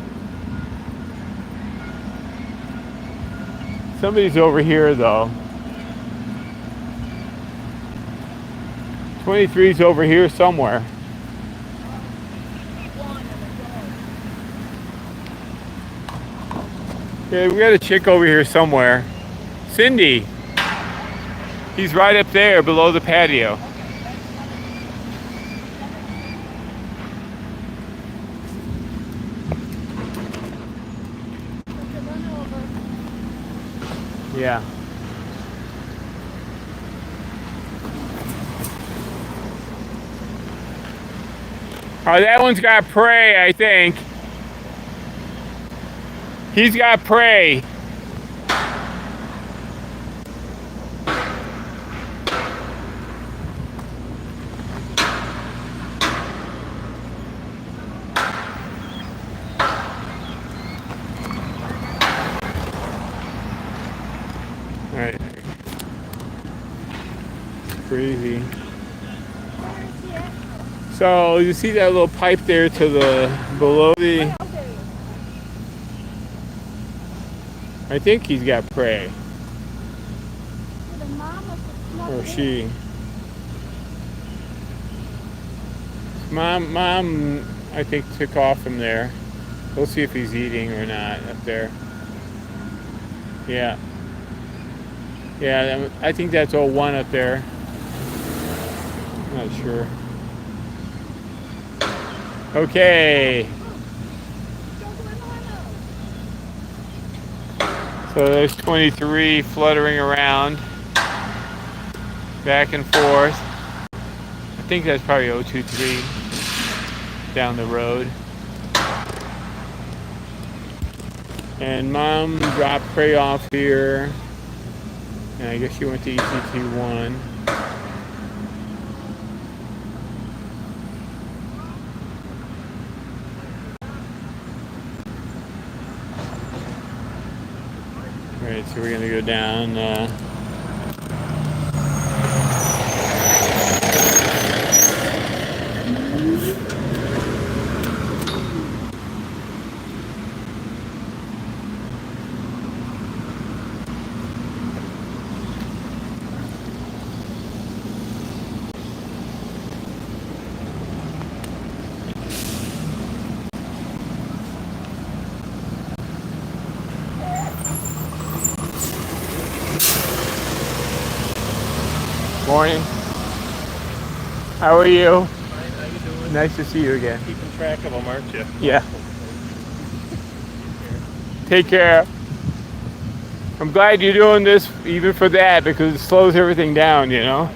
Speaker 1: Somebody's over here, though. 23's over here somewhere. Yeah, we got a chick over here somewhere. Cindy. He's right up there below the patio. Yeah. Oh, that one's got prey, I think. He's got prey. All right. Crazy. So you see that little pipe there to the below the. I think he's got prey. Or she. Mom, I think took off from there. We'll see if he's eating or not up there. Yeah. Yeah, I think that's all one up there. Not sure. Okay. So there's 23 fluttering around, back and forth. I think that's probably 023 down the road. And Mom dropped prey off here. And I guess she went to ECT1. Alright, so we're gonna go down. Morning. How are you?
Speaker 3: Fine, how you doing?
Speaker 1: Nice to see you again.
Speaker 3: Keeping track of them, aren't you?
Speaker 1: Yeah. Take care. I'm glad you're doing this even for that because it slows everything down, you know?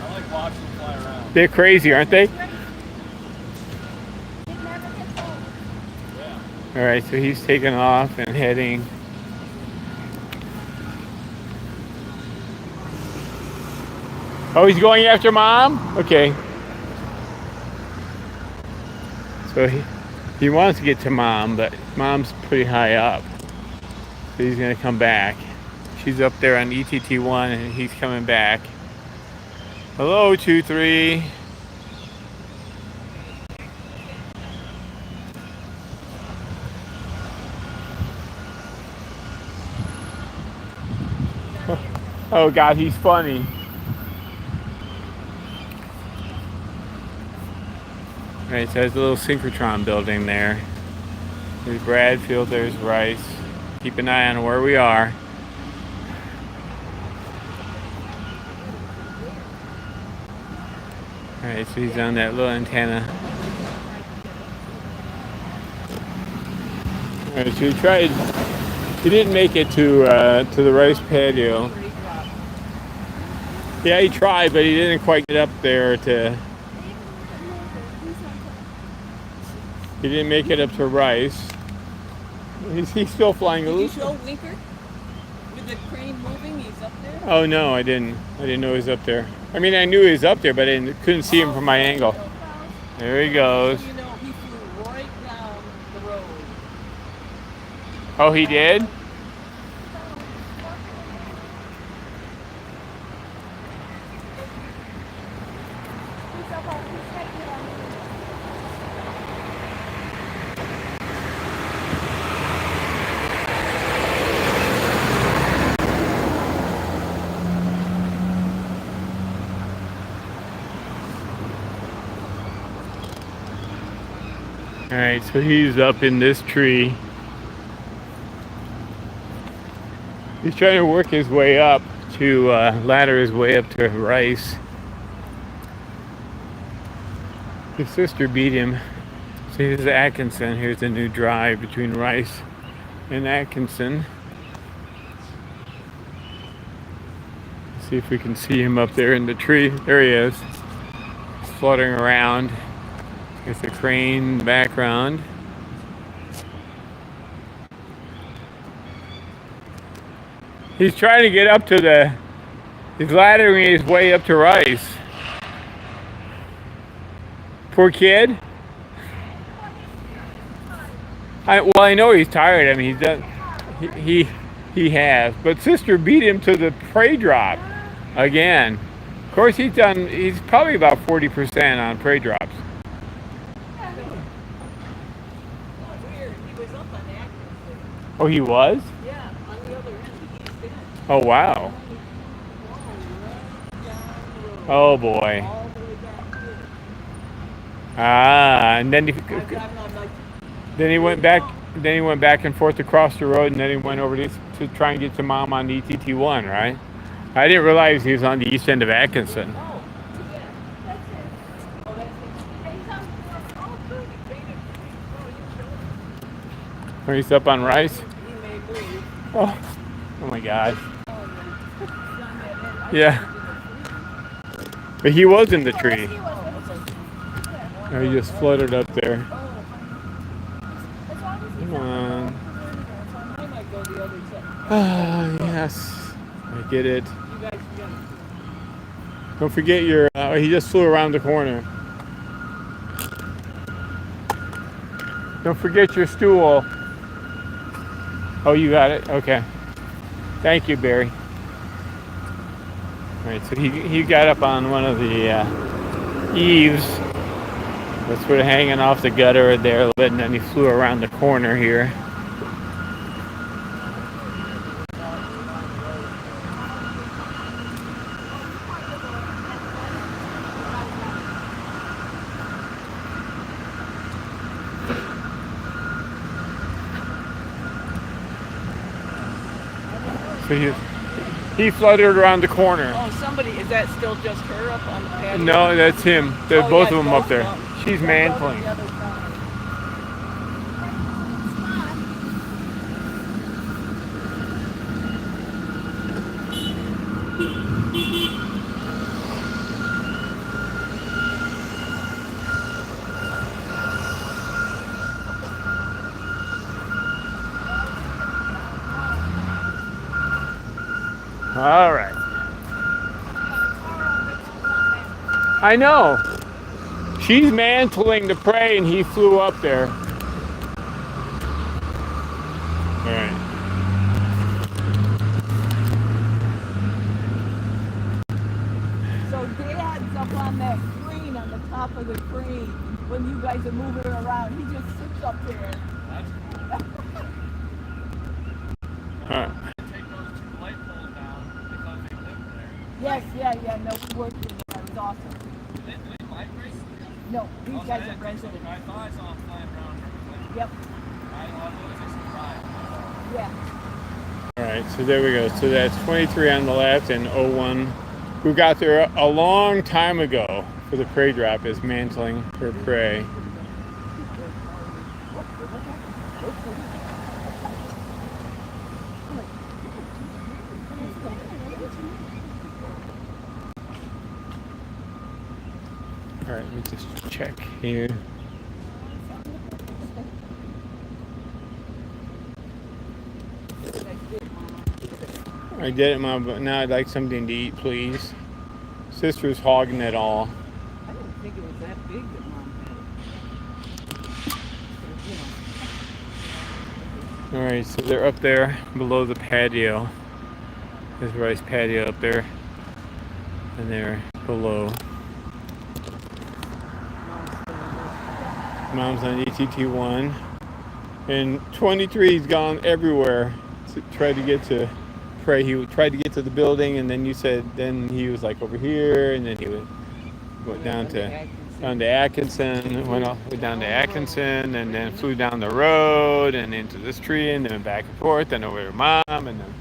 Speaker 3: I like watching them fly around.
Speaker 1: They're crazy, aren't they?
Speaker 3: Yeah.
Speaker 1: All right, so he's taking off and heading. Oh, he's going after Mom? Okay. So He wants to get to Mom, but Mom's pretty high up. So he's gonna come back. She's up there on ETT1 and he's coming back. Hello, 2-3. Oh God, he's funny. Alright, so there's a little synchrotron building there. There's Bradfield, there's Rice. Keep an eye on where we are. Alright, so he's on that little antenna. Alright, so he didn't make it to the Rice Patio. Yeah, he tried, but he didn't quite get up there to... He didn't make it up to Rice. He's still flying a little...
Speaker 2: Did you show Winker? With the crane moving, he's up there?
Speaker 1: Oh no, I didn't know he was up there. I mean, I knew he was up there, but I couldn't see him from my angle. There he goes.
Speaker 2: You know, he flew right down the road.
Speaker 1: Oh, he did? Alright, so he's up in this tree. He's trying to work his way up to, ladder his way up to Rice. His sister beat him. So here's Atkinson. Here's a new drive between Rice and Atkinson. See if we can see him up there in the tree. There he is. He's fluttering around. There's the crane in the background. He's trying to get up to he's laddering his way up to Rice. Poor kid. I know he's tired. I mean, he's done. He has. But Sister beat him to the prey drop again. Of course, he's probably about 40% on prey drops. Oh, he was?
Speaker 2: Yeah, on the other end. He's dead.
Speaker 1: Oh, wow. Oh, boy.
Speaker 2: All the way back here.
Speaker 1: Ah, and then
Speaker 2: I'm
Speaker 1: he went back and forth across the road, and then he went over to try and get to Mom on the ETT1, right? I didn't realize he was on the east end of Atkinson.
Speaker 2: Oh, yeah. That's it. Oh, that's it. He's on good. He painted.
Speaker 1: Or he's up on Rice.
Speaker 2: He may move.
Speaker 1: Oh my God.
Speaker 2: Oh,
Speaker 1: Yeah. But he was in the tree. Oh, he just fluttered up there. Come on.
Speaker 2: I might go the other side.
Speaker 1: Ah, yes. I get it.
Speaker 2: You guys can.
Speaker 1: Don't forget your... he just flew around the corner. Don't forget your stool. Oh, you got it? Okay. Thank you, Barry. Alright, so he got up on one of the eaves. That's sort of hanging off the gutter there a little bit, and then he flew around the corner here. So he fluttered around the corner.
Speaker 2: Oh, somebody, is that still just her up on the patio?
Speaker 1: No, that's him. They're both
Speaker 2: yeah,
Speaker 1: of them up there. She's
Speaker 2: Go
Speaker 1: mantling.
Speaker 2: to the other side.
Speaker 1: All right. I know. She's mantling the prey and he flew up there.
Speaker 2: on that screen on the top of the crane when you guys are moving around. He just sits up there.
Speaker 3: That's cool.
Speaker 1: Alright.
Speaker 3: Take those 2 light poles down because they live there.
Speaker 2: Yes, yeah. No, we worked with him. That was awesome.
Speaker 3: Do they migrate?
Speaker 2: No, these
Speaker 3: Oh,
Speaker 2: guys
Speaker 3: they-
Speaker 2: are residents.
Speaker 3: I thought I saw them flying around.
Speaker 2: Yep.
Speaker 3: I thought it was just a ride.
Speaker 2: Yeah.
Speaker 1: Alright, so there we go. So that's 23 on the left and 01, who got there a long time ago for the prey drop, is mantling her prey. Alright, let me just check here. I did it, Mom, but now I'd like something to eat, please. Sister's hogging it all.
Speaker 2: I didn't think it was that big that Mom had.
Speaker 1: Alright, so they're up there below the patio. There's Rice Patio up there. And they're below. Mom's on ETT1. And 23's gone everywhere to try to get to prey. He tried to get to the building, and then you said, then he was like over here, and then he went down to Atkinson, went down to Atkinson, and then flew down the road and into this tree, and then back and forth, then over to Mom, and then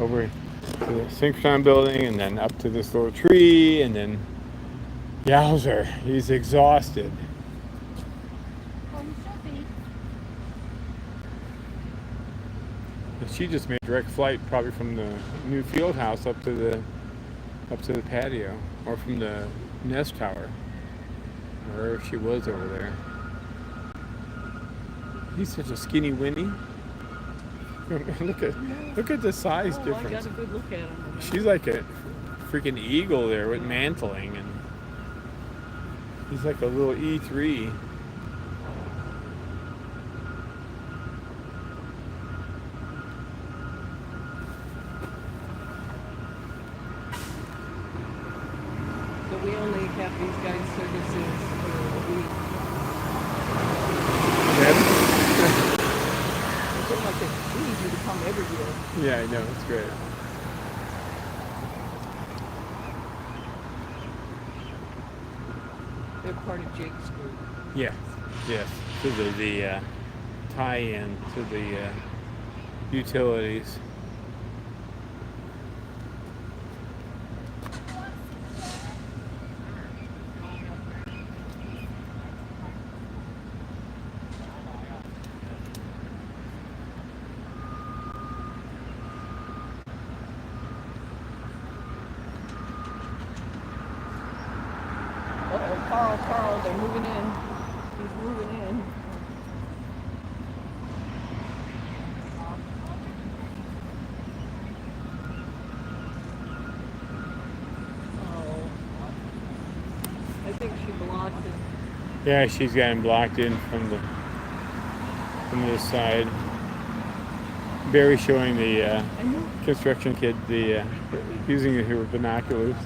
Speaker 1: over to the synchrotron building, and then up to this little tree, and then yowzer, he's exhausted. She just made a direct flight, probably from the new field house up to the patio, or from the nest tower, or wherever she was over there. He's such a skinny Winnie. Look at the size difference.
Speaker 2: I got a good look at him.
Speaker 1: She's like a freaking eagle there with mantling, and he's like a little E3.
Speaker 2: So we only have these guys' services for a week. It's almost like we need you to come every year.
Speaker 1: Yeah, I know, it's great.
Speaker 2: They're part of Jake's group.
Speaker 1: Yes, to the tie-in to the utilities.
Speaker 2: Carl, they're moving in. He's moving in. Oh, I think she blocked it.
Speaker 1: Yeah, she's gotten blocked in from this side. Barry showing the construction kid using her binoculars.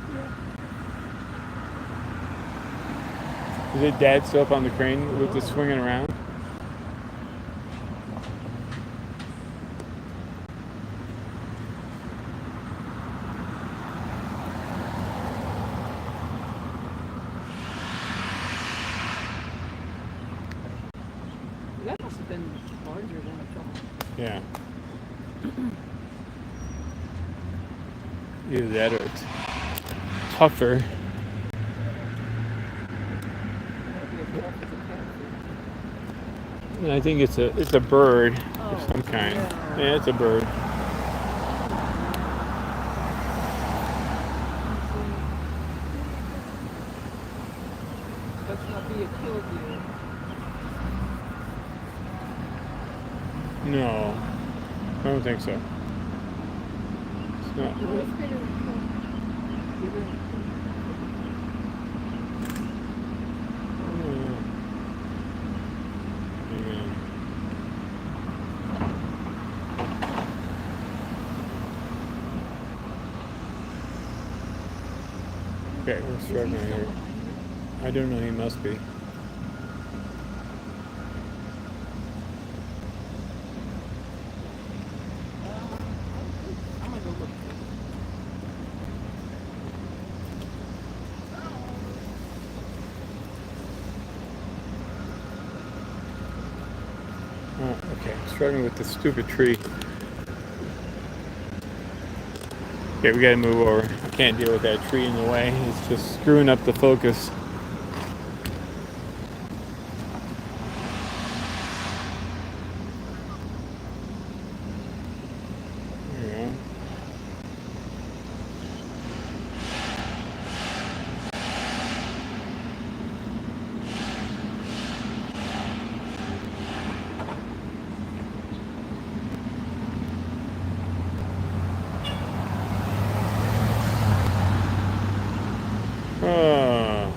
Speaker 1: Is it Dad still up on the crane with the swinging around?
Speaker 2: That must have been larger than I thought.
Speaker 1: Yeah. Either that or it's tougher. And I think it's a bird of some kind. Yeah, it's a bird.
Speaker 2: Let's not be a Killdeer.
Speaker 1: No, I don't think so. It's not. Okay, we're struggling here. I don't know. He must be.
Speaker 2: I'm gonna go look.
Speaker 1: Oh, okay. Struggling with this stupid tree. Okay, we gotta move over. I can't deal with that tree in the way. It's just screwing up the focus. There we go. Oh.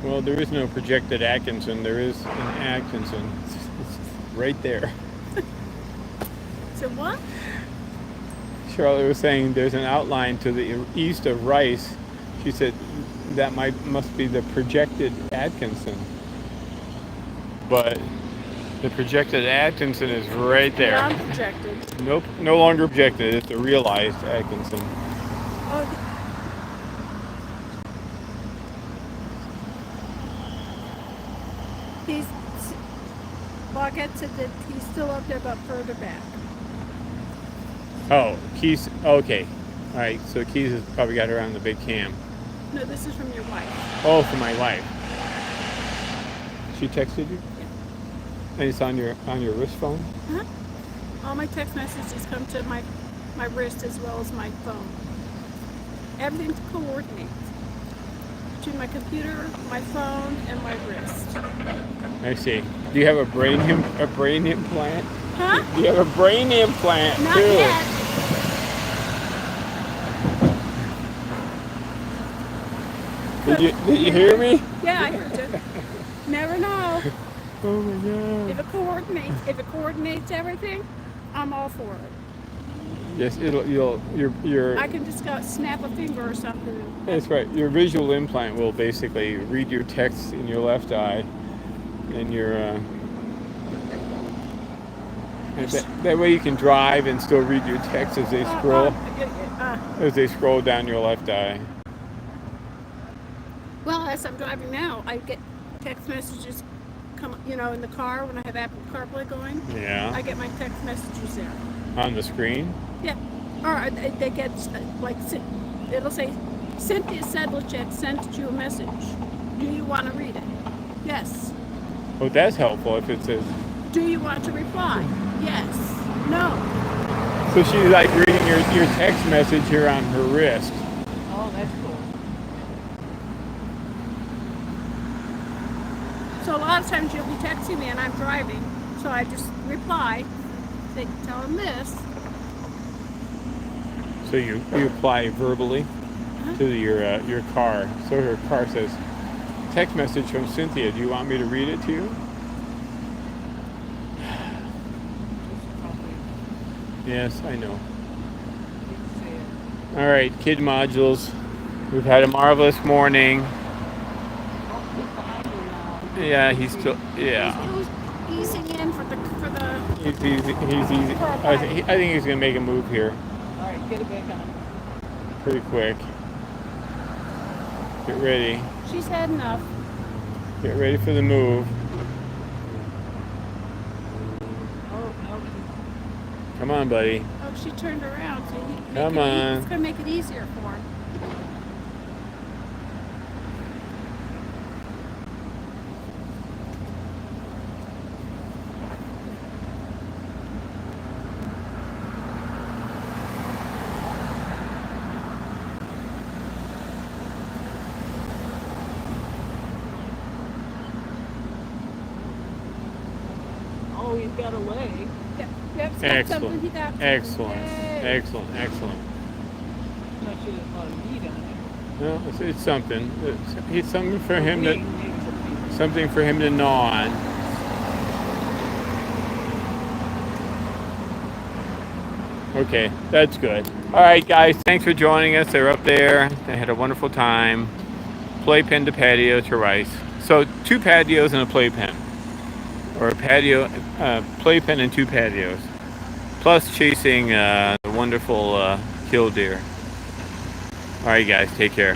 Speaker 1: Well, there is no projected Atkinson. There is an Atkinson. It's right there.
Speaker 2: So what?
Speaker 1: Charlotte was saying there's an outline to the east of Rice. She said that must be the projected Atkinson. But the projected Atkinson is right there.
Speaker 2: Non-projected.
Speaker 1: Nope, no longer projected. It's a realized Atkinson.
Speaker 2: Oh, BOGette said that he's still up there, but further back.
Speaker 1: Oh, Keys. Okay. All right. So Keys has probably got her on the big cam.
Speaker 2: No, this is from your wife.
Speaker 1: Oh, for my wife. She texted you?
Speaker 2: Yeah.
Speaker 1: And it's on your wrist phone?
Speaker 2: Uh-huh. All my text messages come to my wrist as well as my phone. Everything coordinates to my computer, my phone, and my wrist.
Speaker 1: I see. Do you have a brain implant?
Speaker 2: Huh?
Speaker 1: Do you have a brain implant
Speaker 2: Not
Speaker 1: too?
Speaker 2: yet.
Speaker 1: Did you hear me?
Speaker 2: Yeah, I heard you. Never know.
Speaker 1: Oh my god.
Speaker 2: If it coordinates everything, I'm all for it.
Speaker 1: Yes, your
Speaker 2: I can just go snap a finger or something.
Speaker 1: That's right. Your visual implant will basically read your text in your left eye, and that way you can drive and still read your text as they scroll down your left eye.
Speaker 2: Well, as I'm driving now, I get text messages come, in the car when I have Apple CarPlay going.
Speaker 1: Yeah.
Speaker 2: I get my text messages there.
Speaker 1: On the screen.
Speaker 2: Yeah. Or they get it'll say, Cynthia Sedlacek sent you a message. Do you want to read it? Yes.
Speaker 1: Oh, that's helpful if it says.
Speaker 2: Do you want to reply? Yes. No.
Speaker 1: So she's like reading your text message here on her wrist.
Speaker 2: Oh, that's cool. So a lot of times you'll be texting me and I'm driving, so I just reply. They tell them this.
Speaker 1: So you reply verbally to your car. So her car says, text message from Cynthia. Do you want me to read it to you? Yes, I know. All right, kid modules. We've had a marvelous morning. Yeah, he's still. Yeah.
Speaker 2: He's easing in for the.
Speaker 1: He's easy. I think he's gonna make a move here.
Speaker 2: All right, get it back on.
Speaker 1: Pretty quick. Get ready.
Speaker 2: She's had enough.
Speaker 1: Get ready for the move.
Speaker 2: Oh, no.
Speaker 1: Come on, buddy.
Speaker 2: Oh, she turned around. So
Speaker 1: Come on.
Speaker 2: It's gonna make it easier for him. Oh,
Speaker 4: got away.
Speaker 2: Yep, yep, it's got
Speaker 1: Excellent.
Speaker 2: something he got.
Speaker 1: Excellent.
Speaker 2: Yay.
Speaker 1: Excellent. Excellent.
Speaker 4: Not sure there's a lot of meat on it.
Speaker 1: No, it's something. It's something for him to,
Speaker 4: Maybe it's a piece.
Speaker 1: something for him to gnaw on. Okay, that's good. All right, guys, thanks for joining us. They're up there. They had a wonderful time. Playpen to patio to Rice. So 2 patios and a playpen, or a patio, playpen and 2 patios, plus chasing the wonderful Killdeer. All right, guys, take care.